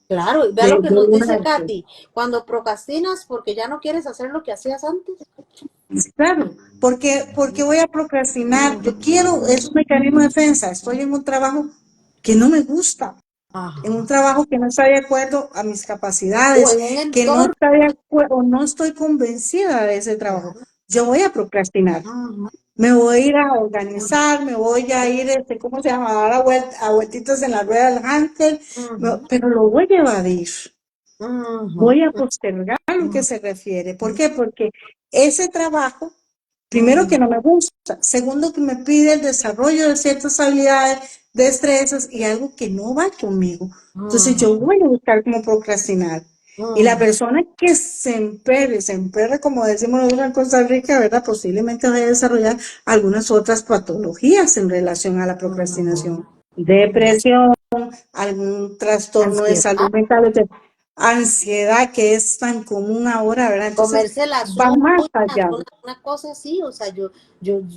S1: Claro, y vea lo que
S2: de
S1: nos
S2: una
S1: dice
S2: de estas.
S1: Katy, cuando procrastinas porque ya no quieres hacer lo que hacías antes.
S2: Claro, porque voy a procrastinar. Yo
S1: Ujú,
S2: quiero, es un mecanismo de defensa. Estoy en un trabajo que no me gusta, en un
S1: ajá.
S2: trabajo que no está de acuerdo a mis
S1: O
S2: capacidades,
S1: en un
S2: que no
S1: entorno,
S2: está de acuerdo, no estoy convencida de ese trabajo.
S1: claro.
S2: Yo voy a procrastinar.
S1: Ujú,
S2: Me voy a ir a organizar, me voy a ir, ¿cómo se llama? A dar a vueltitas en la rueda del hámster,
S1: ujú,
S2: pero lo voy a evadir.
S1: ujú,
S2: Voy a postergar lo que
S1: ujú,
S2: se refiere. ¿Por qué? Porque ese trabajo, primero que
S1: ujú,
S2: no me gusta, segundo que me pide el desarrollo de ciertas habilidades, destrezas y algo que no va conmigo. Entonces yo
S1: ujú,
S2: voy a buscar cómo procrastinar. Y la
S1: ujú,
S2: persona que se emperre, como decimos nosotros en Costa Rica, ¿verdad? Posiblemente vaya a desarrollar algunas otras patologías en relación a la procrastinación.
S1: ujú.
S2: Depresión, algún trastorno de salud
S1: Ansiedad,
S2: mental, ansiedad que es tan común ahora, ¿verdad? Entonces,
S1: comerse las
S2: va más
S1: uñas,
S2: allá.
S1: una cosa así, o sea, yo,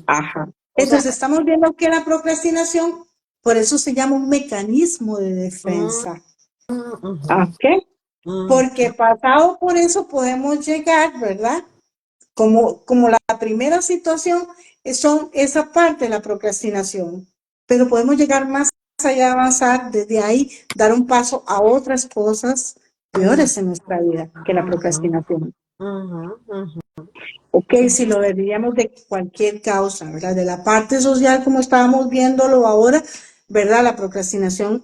S2: Ajá.
S1: o sea,
S2: Entonces, estamos viendo que la procrastinación, por eso se llama un mecanismo de
S1: mm,
S2: defensa.
S1: ujú,
S2: ¿Ok?
S1: ujú,
S2: Porque pasado por eso podemos llegar, ¿verdad? Como la primera situación son esa parte de la procrastinación, pero podemos llegar más allá, avanzar desde ahí, dar un paso a otras cosas
S1: ujú,
S2: peores en nuestra vida que la procrastinación.
S1: ujú, ujú,
S2: Ok, si lo veríamos de cualquier causa, ¿verdad? De la parte social, como estábamos viéndolo ahora, ¿verdad? La procrastinación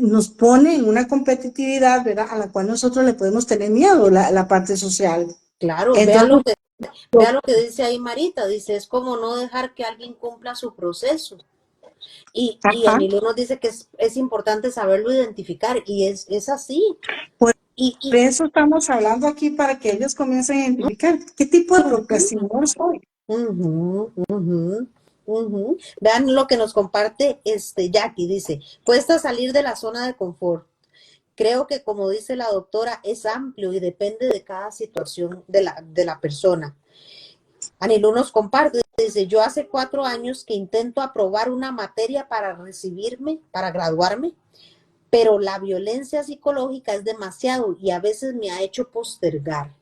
S2: nos pone en una competitividad, ¿verdad? A la cual nosotros le podemos tener miedo, la parte social.
S1: claro,
S2: Entonces,
S1: vea lo que dice ahí Marita, dice, es como no dejar que alguien cumpla su proceso. Y
S2: ajá,
S1: Anilú nos dice que es importante saberlo identificar y es así.
S2: por
S1: Y
S2: eso estamos hablando aquí para que ellos comiencen a identificar qué tipo de
S1: ujú,
S2: procrastinador soy.
S1: ujú, ujú. Vean lo que nos comparte Jackie, dice, cuesta salir de la zona de confort. Creo que como dice la doctora, es amplio y depende de cada situación de la persona. Anilú nos comparte, dice, yo hace 4 años que intento aprobar una materia para recibirme, para graduarme, pero la violencia psicológica es demasiado y a veces me ha hecho postergar.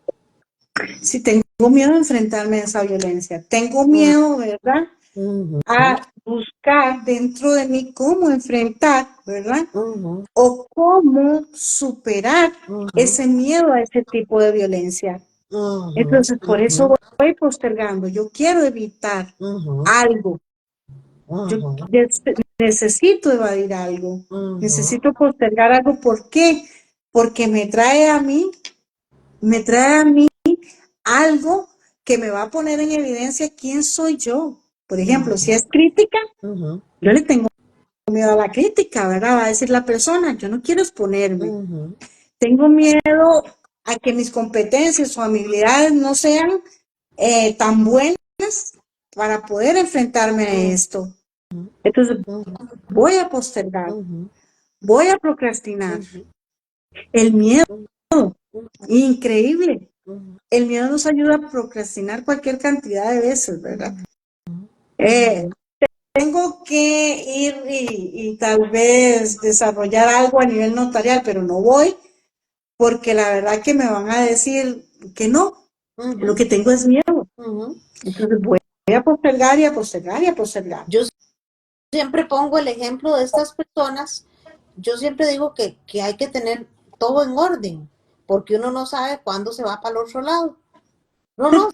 S2: Si tengo miedo a enfrentarme a esa violencia, tengo miedo, ¿verdad? A buscar dentro de mí cómo enfrentar, ¿verdad? O cómo superar ese miedo a ese tipo de violencia. Entonces, por eso voy postergando. Yo quiero evitar algo. Yo necesito evadir algo. Necesito postergar algo. ¿Por qué? Porque me trae a mí algo que me va a poner en evidencia quién soy yo. Por ejemplo, si es crítica, yo le tengo miedo a la crítica, ¿verdad? Va a decir la persona, yo no quiero exponerme. Tengo miedo a que mis competencias o habilidades no sean tan buenas para poder enfrentarme a esto. Entonces, voy a postergar, voy a procrastinar. El miedo, increíble. El miedo nos ayuda a procrastinar cualquier cantidad de veces, ¿verdad? Tengo que ir y tal vez desarrollar algo a nivel notarial, pero no voy porque la verdad que me van a decir que no. Lo que tengo es miedo. Entonces voy a postergar y a postergar y a postergar.
S1: Yo siempre pongo el ejemplo de estas personas. Yo siempre digo que hay que tener todo en orden, porque uno no sabe cuándo se va para el otro lado. No,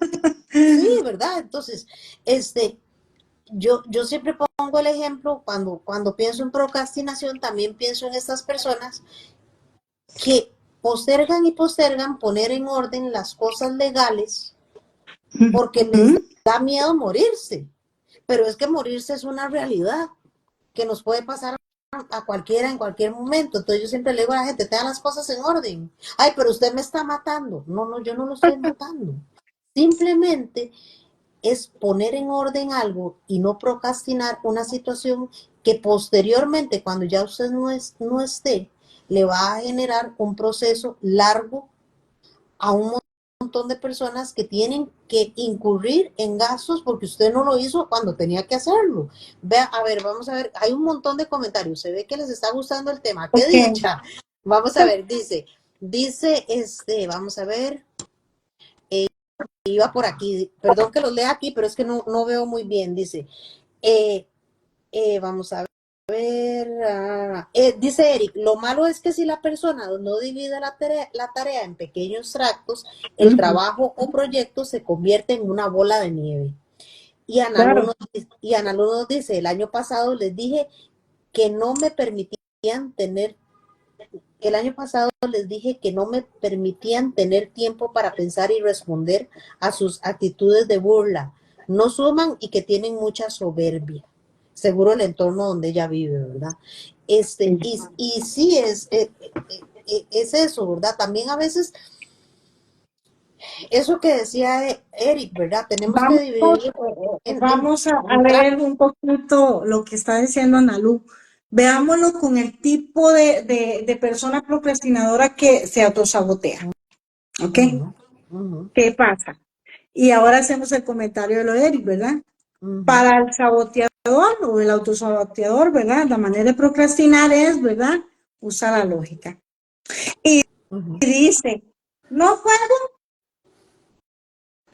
S1: sí, ¿verdad? Entonces, yo siempre pongo el ejemplo cuando pienso en procrastinación, también pienso en estas personas que postergan y postergan poner en orden las cosas legales porque les da miedo morirse. Pero es que morirse es una realidad que nos puede pasar a cualquiera en cualquier momento. Entonces yo siempre le digo a la gente, tengan las cosas en orden. Ay, pero usted me está matando. No, yo no lo estoy matando. Simplemente es poner en orden algo y no procrastinar una situación que posteriormente, cuando ya usted no esté, le va a generar un proceso largo a un montón de personas que tienen que incurrir en gastos porque usted no lo hizo cuando tenía que hacerlo. Vea, a ver, vamos a ver, hay un montón de comentarios, se ve que les está gustando el tema, qué dicha. Vamos a ver, vamos a ver, iba por aquí, perdón que los lea aquí, pero es que no veo muy bien, dice, vamos a ver, dice Eric, lo malo es que si la persona no divide la tarea en pequeños tractos, el trabajo o proyecto se convierte en una bola de nieve. Y
S2: Claro.
S1: Ana Lu nos dice, el año pasado les dije que no me permitían tener, el año pasado les dije que no me permitían tener tiempo para pensar y responder a sus actitudes de burla. No suman y que tienen mucha soberbia. Seguro el entorno donde ella vive, ¿verdad? Y sí es eso, ¿verdad? También a veces, eso que decía Eric, ¿verdad? Tenemos que dividir
S2: Vamos a
S1: en
S2: ver un poquito lo que está diciendo Analu. Veámoslo con el tipo de persona procrastinadora que se autosabotea. ¿Ok? ¿Qué pasa? Y ahora hacemos el comentario de lo de Eric, ¿verdad? Para el saboteador o el autosaboteador, ¿verdad? La manera de procrastinar es, ¿verdad? Usa la lógica. Y dice, no juego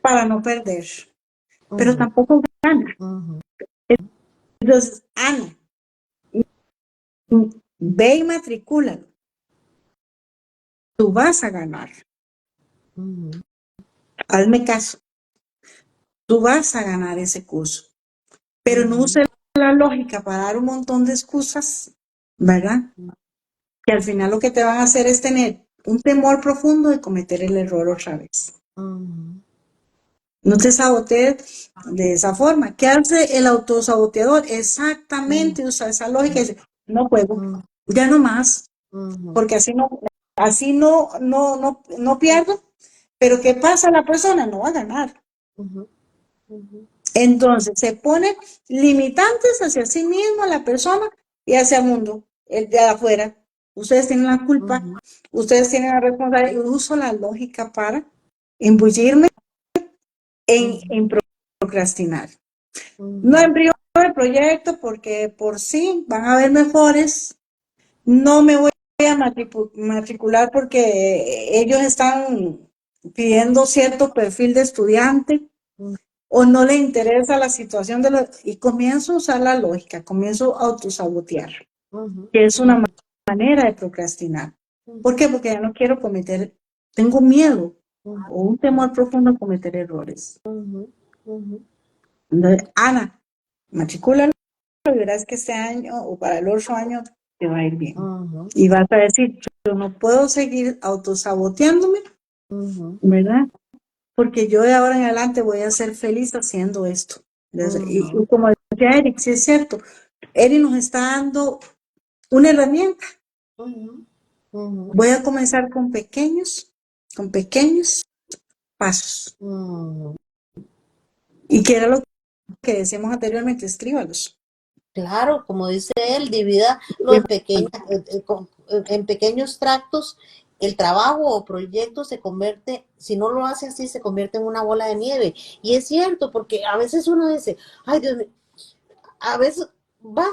S2: para no perder, pero tampoco gana. Entonces, Ana, ve y matricúlalo. Tú vas a ganar. Hazme caso. Tú vas a ganar ese curso. Pero no uses la lógica para dar un montón de excusas, ¿verdad? Que al final lo que te van a hacer es tener un temor profundo de cometer el error otra vez. No te sabotees de esa forma. ¿Qué hace el autosaboteador? Exactamente usa esa lógica y dice, no juego, ya no más, porque así no pierdo. Pero ¿qué pasa? La persona no va a ganar. Entonces se pone limitantes hacia sí mismo, la persona, y hacia el mundo, el de afuera. Ustedes tienen la culpa,
S1: Ujú,
S2: ustedes tienen la responsabilidad, y uso la lógica para imbuirme en procrastinar. No
S1: ujú,
S2: embriono el proyecto porque por sí van a haber mejores. No me voy a matricular porque ellos están pidiendo cierto perfil de estudiante
S1: ujú,
S2: o no le interesa la situación de y comienzo a usar la lógica, comienzo a autosabotear,
S1: ujú,
S2: que es una
S1: ujú,
S2: manera de procrastinar. ¿Por
S1: ujú,
S2: qué? Porque ya no quiero cometer, tengo miedo
S1: ujú,
S2: o un temor profundo a cometer errores.
S1: ujú, ujú,
S2: Entonces, Ana, matricúlalo y verás que este año o para el otro año te va a ir bien.
S1: ujú,
S2: Y vas a decir, yo no puedo seguir autosaboteándome,
S1: ujú,
S2: ¿verdad? Porque yo de ahora en adelante voy a ser feliz haciendo esto. Y
S1: ujú,
S2: como decía Eric, sí es cierto, Eric nos está dando una herramienta.
S1: ujú, ujú,
S2: Voy a comenzar con pequeños pasos.
S1: ujú.
S2: Y que era lo que decíamos anteriormente, escríbalos.
S1: Claro, como dice él, divídalo en pequeñas, en pequeños tractos. El trabajo o proyecto se convierte, si no lo hace así, se convierte en una bola de nieve. Y es cierto, porque a veces uno dice, ay Dios mío, a veces, va,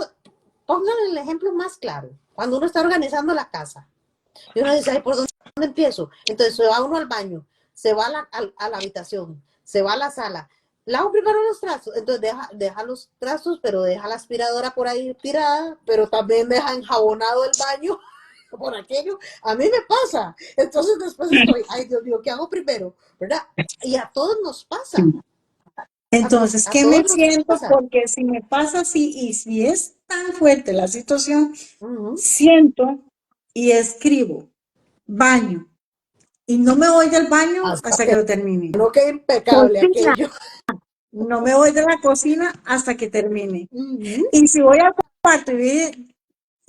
S1: pónganle el ejemplo más claro, cuando uno está organizando la casa, y uno dice, ay, ¿por dónde empiezo? Entonces se va uno al baño, se va a la habitación, se va a la sala, lavo primero los trastos, entonces deja los trastos, pero deja la aspiradora por ahí tirada, pero también deja enjabonado el baño por aquello. A mí me pasa. Entonces después estoy, ay Dios mío, ¿qué hago primero? ¿Verdad? Y a todos nos pasa.
S2: Entonces,
S1: A
S2: ¿qué me
S1: todos nos
S2: siento?
S1: pasa.
S2: Porque si me pasa así y si es tan fuerte la situación,
S1: Uh -huh.
S2: siento y escribo baño y no me voy del baño
S1: Hasta
S2: hasta que
S1: que
S2: lo termine.
S1: no quede impecable
S2: Cocina,
S1: aquello.
S2: no me voy de la cocina hasta que termine.
S1: Uh -huh.
S2: Y si voy al cuarto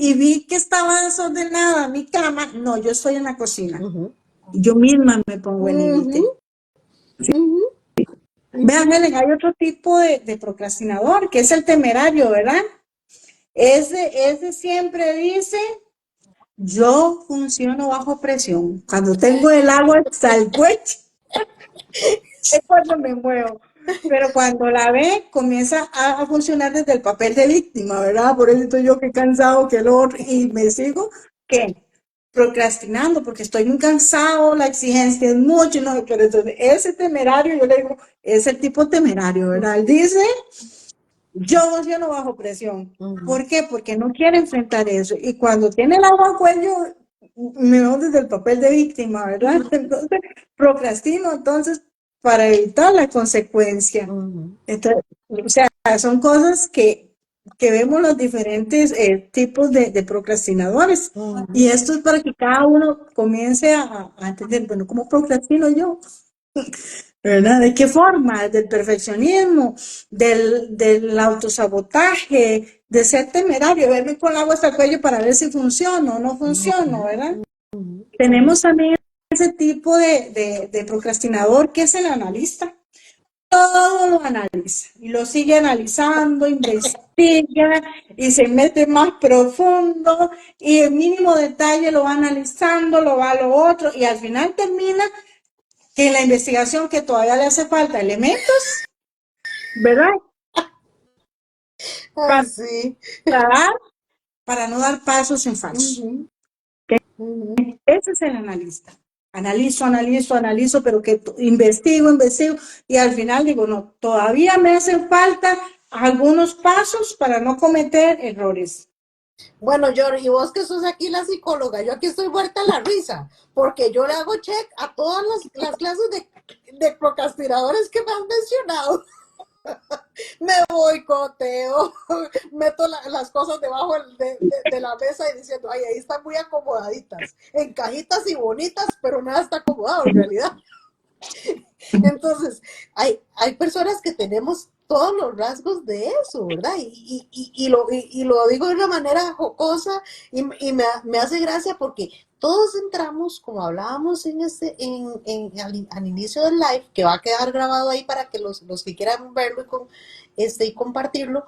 S2: y vi que estaba desordenada mi cama, no, yo estoy en la cocina.
S1: Uh -huh.
S2: Yo misma me pongo el
S1: Uh -huh.
S2: límite.
S1: Uh -huh.
S2: Vean, Helen, hay otro tipo de procrastinador, que es el temerario, ¿verdad? Ese siempre dice, yo funciono bajo presión. Cuando tengo el agua hasta el cuello, es cuando me muevo. Pero cuando la ve, comienza a funcionar desde el papel de víctima, ¿verdad? Por eso estoy yo que cansado, que el otro, y me sigo, ¿qué? Procrastinando, porque estoy muy cansado, la exigencia es mucho, ¿no? Pero entonces, ese temerario, yo le digo, es el tipo temerario, ¿verdad? Él dice, yo funciono bajo presión.
S1: Uh -huh.
S2: ¿Por qué? Porque no quiere enfrentar eso. Y cuando tiene el agua al cuello, me veo desde el papel de víctima, ¿verdad? Entonces, procrastino, entonces, para evitar la consecuencia.
S1: Uh -huh.
S2: Entonces, o sea, son cosas que vemos los diferentes tipos de procrastinadores.
S1: Uh -huh.
S2: Y esto es para que cada uno comience a entender, bueno, ¿cómo procrastino yo? ¿Verdad? ¿De qué forma? Del perfeccionismo, del autosabotaje, de ser temerario, verme con el agua hasta el cuello para ver si funciona o no funciona, ¿verdad? Tenemos también ese tipo de procrastinador que es el analista. Todo lo analiza y lo sigue analizando, investiga y se mete más profundo y el mínimo detalle lo va analizando, lo va a lo otro y al final termina que en la investigación que todavía le hace falta elementos, ¿verdad?
S1: Ay,
S2: Para,
S1: sí.
S2: dar, para no dar pasos en
S1: Uh
S2: falso.
S1: -huh.
S2: ¿Okay?
S1: Uh -huh.
S2: Ese es el analista. Analizo, pero que investigo, y al final digo, no, todavía me hacen falta algunos pasos para no cometer errores.
S1: Bueno, George, y vos que sos aquí la psicóloga, yo aquí estoy muerta a la risa, porque yo le hago check a todas las clases de procrastinadores que me han mencionado. Me boicoteo, meto las cosas debajo de la mesa y diciendo, ay, ahí están muy acomodaditas, en cajitas y bonitas, pero nada está acomodado en realidad. Entonces, hay personas que tenemos todos los rasgos de eso, ¿verdad? Y lo digo de una manera jocosa me hace gracia porque todos entramos, como hablábamos al inicio del live, que va a quedar grabado ahí para que los que quieran verlo y compartirlo,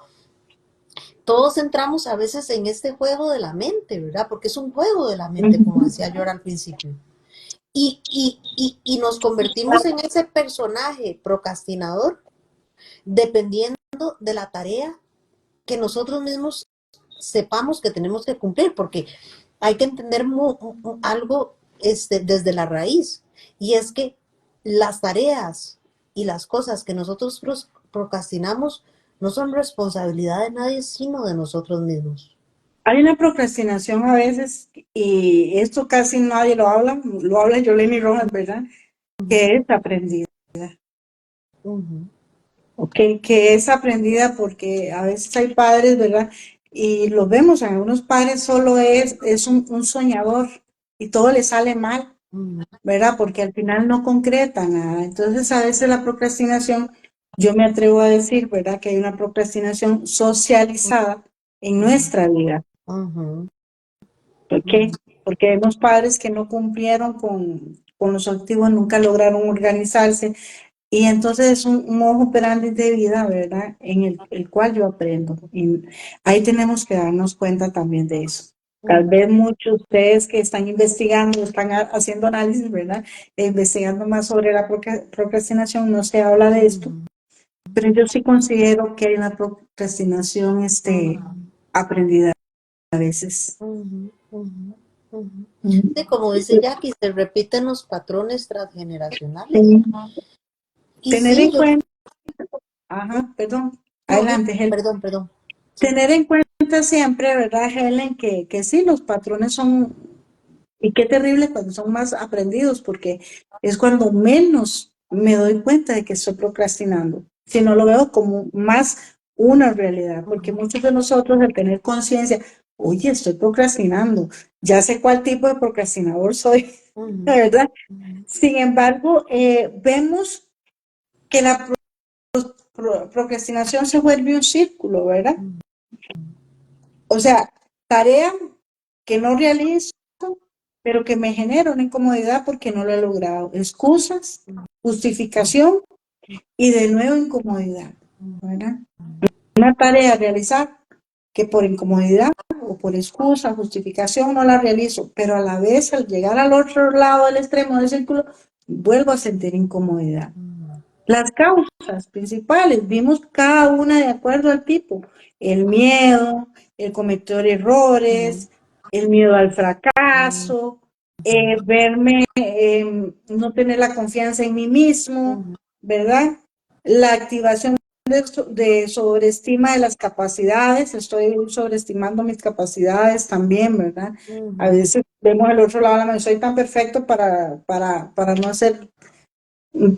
S1: todos entramos a veces en este juego de la mente, ¿verdad? Porque es un juego de la mente, como decía yo al principio. Y nos convertimos en ese personaje procrastinador dependiendo de la tarea que nosotros mismos sepamos que tenemos que cumplir, porque hay que entender algo desde la raíz, y es que las tareas y las cosas que nosotros procrastinamos no son responsabilidad de nadie, sino de nosotros mismos.
S2: Hay una procrastinación a veces, y esto casi nadie lo habla Yoleni Rojas, ¿verdad? Que es aprendida.
S1: Ujú,
S2: ¿Ok? Que es aprendida porque a veces hay padres, ¿verdad? Y lo vemos, en algunos padres solo es un soñador y todo le sale mal,
S1: ujú,
S2: ¿verdad? Porque al final no concreta nada. Entonces, a veces la procrastinación, yo me atrevo a decir, ¿verdad? Que hay una procrastinación socializada en nuestra vida.
S1: ujú,
S2: ¿Por qué?
S1: ujú,
S2: Porque vemos padres que no cumplieron con los objetivos, nunca lograron organizarse, y entonces es un modo operandi de vida, ¿verdad? En el cual yo aprendo. Y ahí tenemos que darnos cuenta también de eso. Tal
S1: ujú,
S2: vez muchos de ustedes que están investigando, están haciendo análisis, ¿verdad? Investigando más sobre la procrastinación, no se habla de esto,
S1: ujú,
S2: pero yo sí considero que hay una procrastinación aprendida a veces.
S1: ujú, ujú, ujú.
S2: Mm.
S1: Sí, como dice Jackie, se repiten los patrones transgeneracionales.
S2: Sí.
S1: Y
S2: Tener
S1: sí,
S2: en cuenta, ajá, perdón,
S1: no,
S2: adelante, Helen.
S1: perdón. Sí.
S2: Tener en cuenta siempre, ¿verdad, Helen? Que sí, los patrones son, y qué terrible cuando son más aprendidos, porque es cuando menos me doy cuenta de que estoy procrastinando, si no lo veo como más una realidad, porque
S1: Ujú,
S2: muchos de nosotros al tener conciencia, oye, estoy procrastinando, ya sé cuál tipo de procrastinador soy,
S1: ujú,
S2: ¿verdad?
S1: ujú,
S2: Sin embargo, vemos que la procrastinación se vuelve un círculo, ¿verdad?
S1: ujú,
S2: O sea, tarea que no realizo, pero que me genera una incomodidad porque no lo he logrado. Excusas, justificación y de nuevo incomodidad, ¿verdad? Una tarea a realizar que por incomodidad o por excusa, justificación no la realizo, pero a la vez al llegar al otro lado del extremo del círculo, vuelvo a sentir incomodidad.
S1: ujú,
S2: Las causas principales, vimos cada una de acuerdo al tipo, el miedo, el cometer
S1: ujú,
S2: errores, el miedo al
S1: ujú,
S2: fracaso, verme, no tener la confianza en mí mismo,
S1: ujú,
S2: ¿verdad? La activación de sobreestima de las capacidades, estoy sobreestimando mis capacidades también, ¿verdad? A
S1: ujú,
S2: veces vemos el otro lado, soy tan perfecto para no hacer,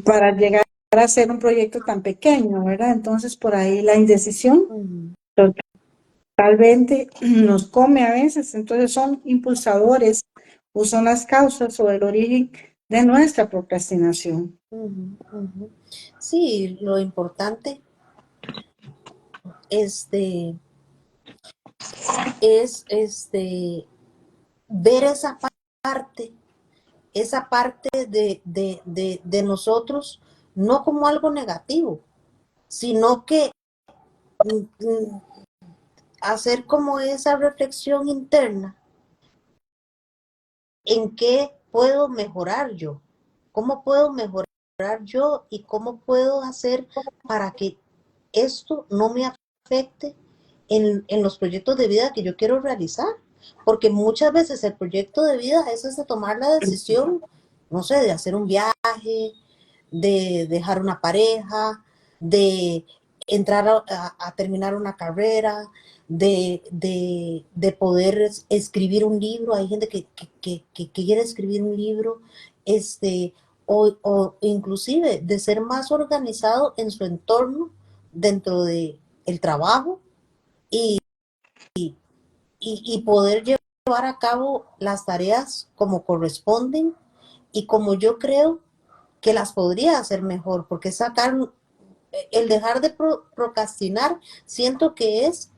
S2: para llegar a hacer un proyecto tan pequeño, ¿verdad? Entonces, por ahí la indecisión
S1: ujú,
S2: totalmente nos come a veces, entonces son impulsadores o son las causas o el origen de nuestra procrastinación.
S1: ujú, ujú. Sí, lo importante este, es ver esa parte de nosotros, no como algo negativo, sino que mm, mm, hacer como esa reflexión interna en qué puedo mejorar yo, cómo puedo mejorar yo y cómo puedo hacer para que esto no me afecte en los proyectos de vida que yo quiero realizar. Porque muchas veces el proyecto de vida es de tomar la decisión, no sé, de hacer un viaje, de dejar una pareja, de entrar a terminar una carrera, de poder escribir un libro. Hay gente que quiere escribir un libro, o inclusive de ser más organizado en su entorno dentro de el trabajo y, y poder llevar a cabo las tareas como corresponden y como yo creo que las podría hacer mejor, porque el dejar de procrastinar, siento que es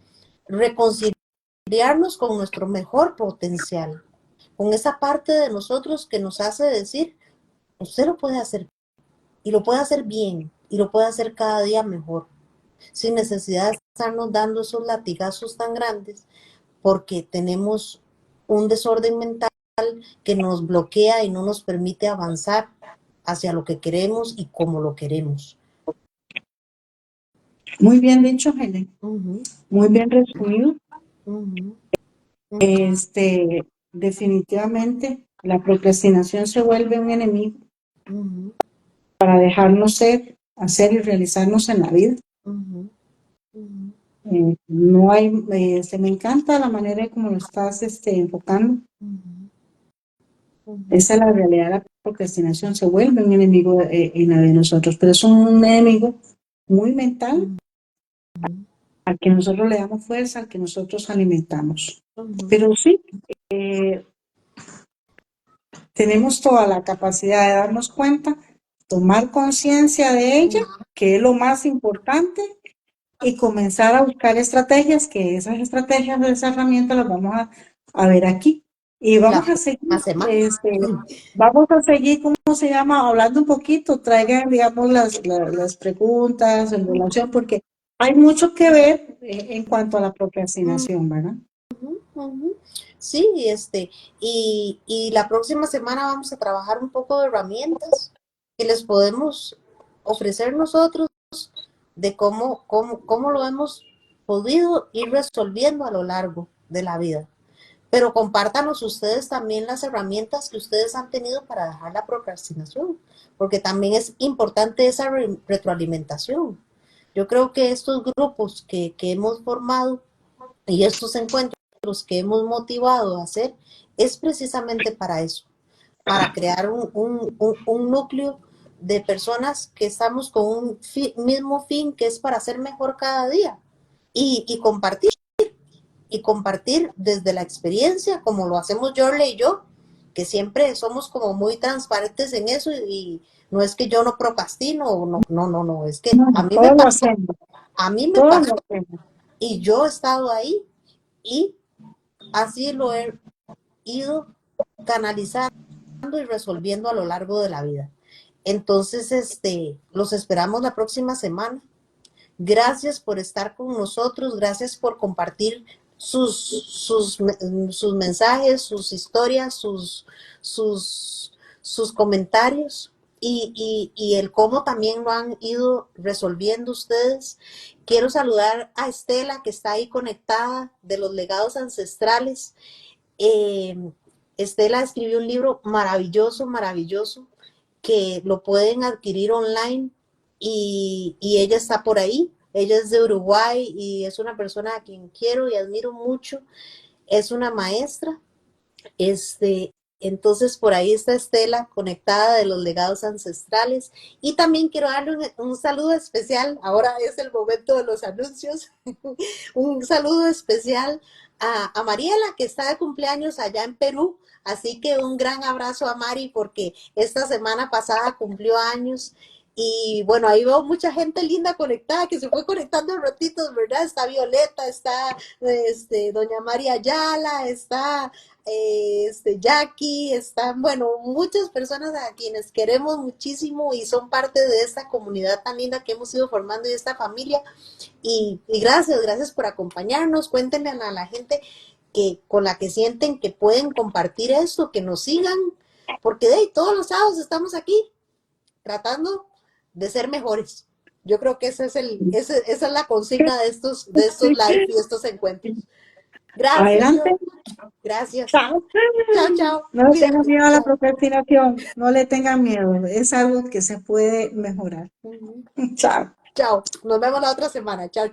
S1: reconciliarnos con nuestro mejor potencial, con esa parte de nosotros que nos hace decir, usted lo puede hacer y lo puede hacer bien y lo puede hacer cada día mejor, sin necesidad de estarnos dando esos latigazos tan grandes porque tenemos un desorden mental que nos bloquea y no nos permite avanzar hacia lo que queremos y como lo queremos.
S2: Muy bien dicho, Helen. Muy bien resumido. Definitivamente la procrastinación se vuelve un enemigo para dejarnos ser, hacer y realizarnos en la vida. No hay, me encanta la manera en cómo lo estás enfocando. Esa es la realidad, la procrastinación se vuelve un enemigo en la de nosotros, pero es un enemigo muy mental al que nosotros le damos fuerza, al que nosotros alimentamos. Pero sí, tenemos toda la capacidad de darnos cuenta, tomar conciencia de ella, que es lo más importante, y comenzar a buscar estrategias, que esas estrategias, esas herramientas las vamos a ver aquí. Y vamos a seguir, ¿cómo se llama? Hablando un poquito, traigan, digamos, las preguntas en relación, porque hay mucho que ver en cuanto a la procrastinación, ¿verdad?
S1: Sí, y la próxima semana vamos a trabajar un poco de herramientas que les podemos ofrecer nosotros de cómo lo hemos podido ir resolviendo a lo largo de la vida. Pero compártanos ustedes también las herramientas que ustedes han tenido para dejar la procrastinación, porque también es importante esa retroalimentación. Yo creo que estos grupos que hemos formado y estos encuentros que hemos motivado a hacer es precisamente para eso, para crear un núcleo de personas que estamos con un mismo fin, que es para ser mejor cada día y compartir desde la experiencia, como lo hacemos Jorle y yo, que siempre somos como muy transparentes en eso y no es que yo no procrastino, no, es que a mí me pasó, y yo he estado ahí y así lo he ido canalizando y resolviendo a lo largo de la vida. Entonces, los esperamos la próxima semana. Gracias por estar con nosotros, gracias por compartir sus mensajes, sus historias, sus comentarios y el cómo también lo han ido resolviendo ustedes. Quiero saludar a Estela, que está ahí conectada, de los legados ancestrales. Estela escribió un libro maravilloso, maravilloso, que lo pueden adquirir online y ella está por ahí. Ella es de Uruguay y es una persona a quien quiero y admiro mucho. Es una maestra. Entonces por ahí está Estela conectada de los legados ancestrales. Y también quiero darle un saludo especial. Ahora es el momento de los anuncios. Un saludo especial a Mariela, que está de cumpleaños allá en Perú. Así que un gran abrazo a Mari porque esta semana pasada cumplió años. Y bueno, ahí veo mucha gente linda conectada que se fue conectando en ratitos, ¿verdad? Está Violeta, está doña María Ayala, está Jackie, están, bueno, muchas personas a quienes queremos muchísimo y son parte de esta comunidad tan linda que hemos ido formando y esta familia. Y gracias por acompañarnos. Cuéntenle a la gente con la que sienten que pueden compartir esto, que nos sigan, porque todos los sábados estamos aquí tratando de ser mejores. Yo creo que esa es la consigna de estos live y estos encuentros. Gracias.
S2: Adelante.
S1: Gracias.
S2: Chao.
S1: Chao.
S2: No le tengan miedo a la procrastinación, no le tengan miedo, es algo que se puede mejorar. Chao.
S1: Chao. Nos vemos la otra semana. Chao.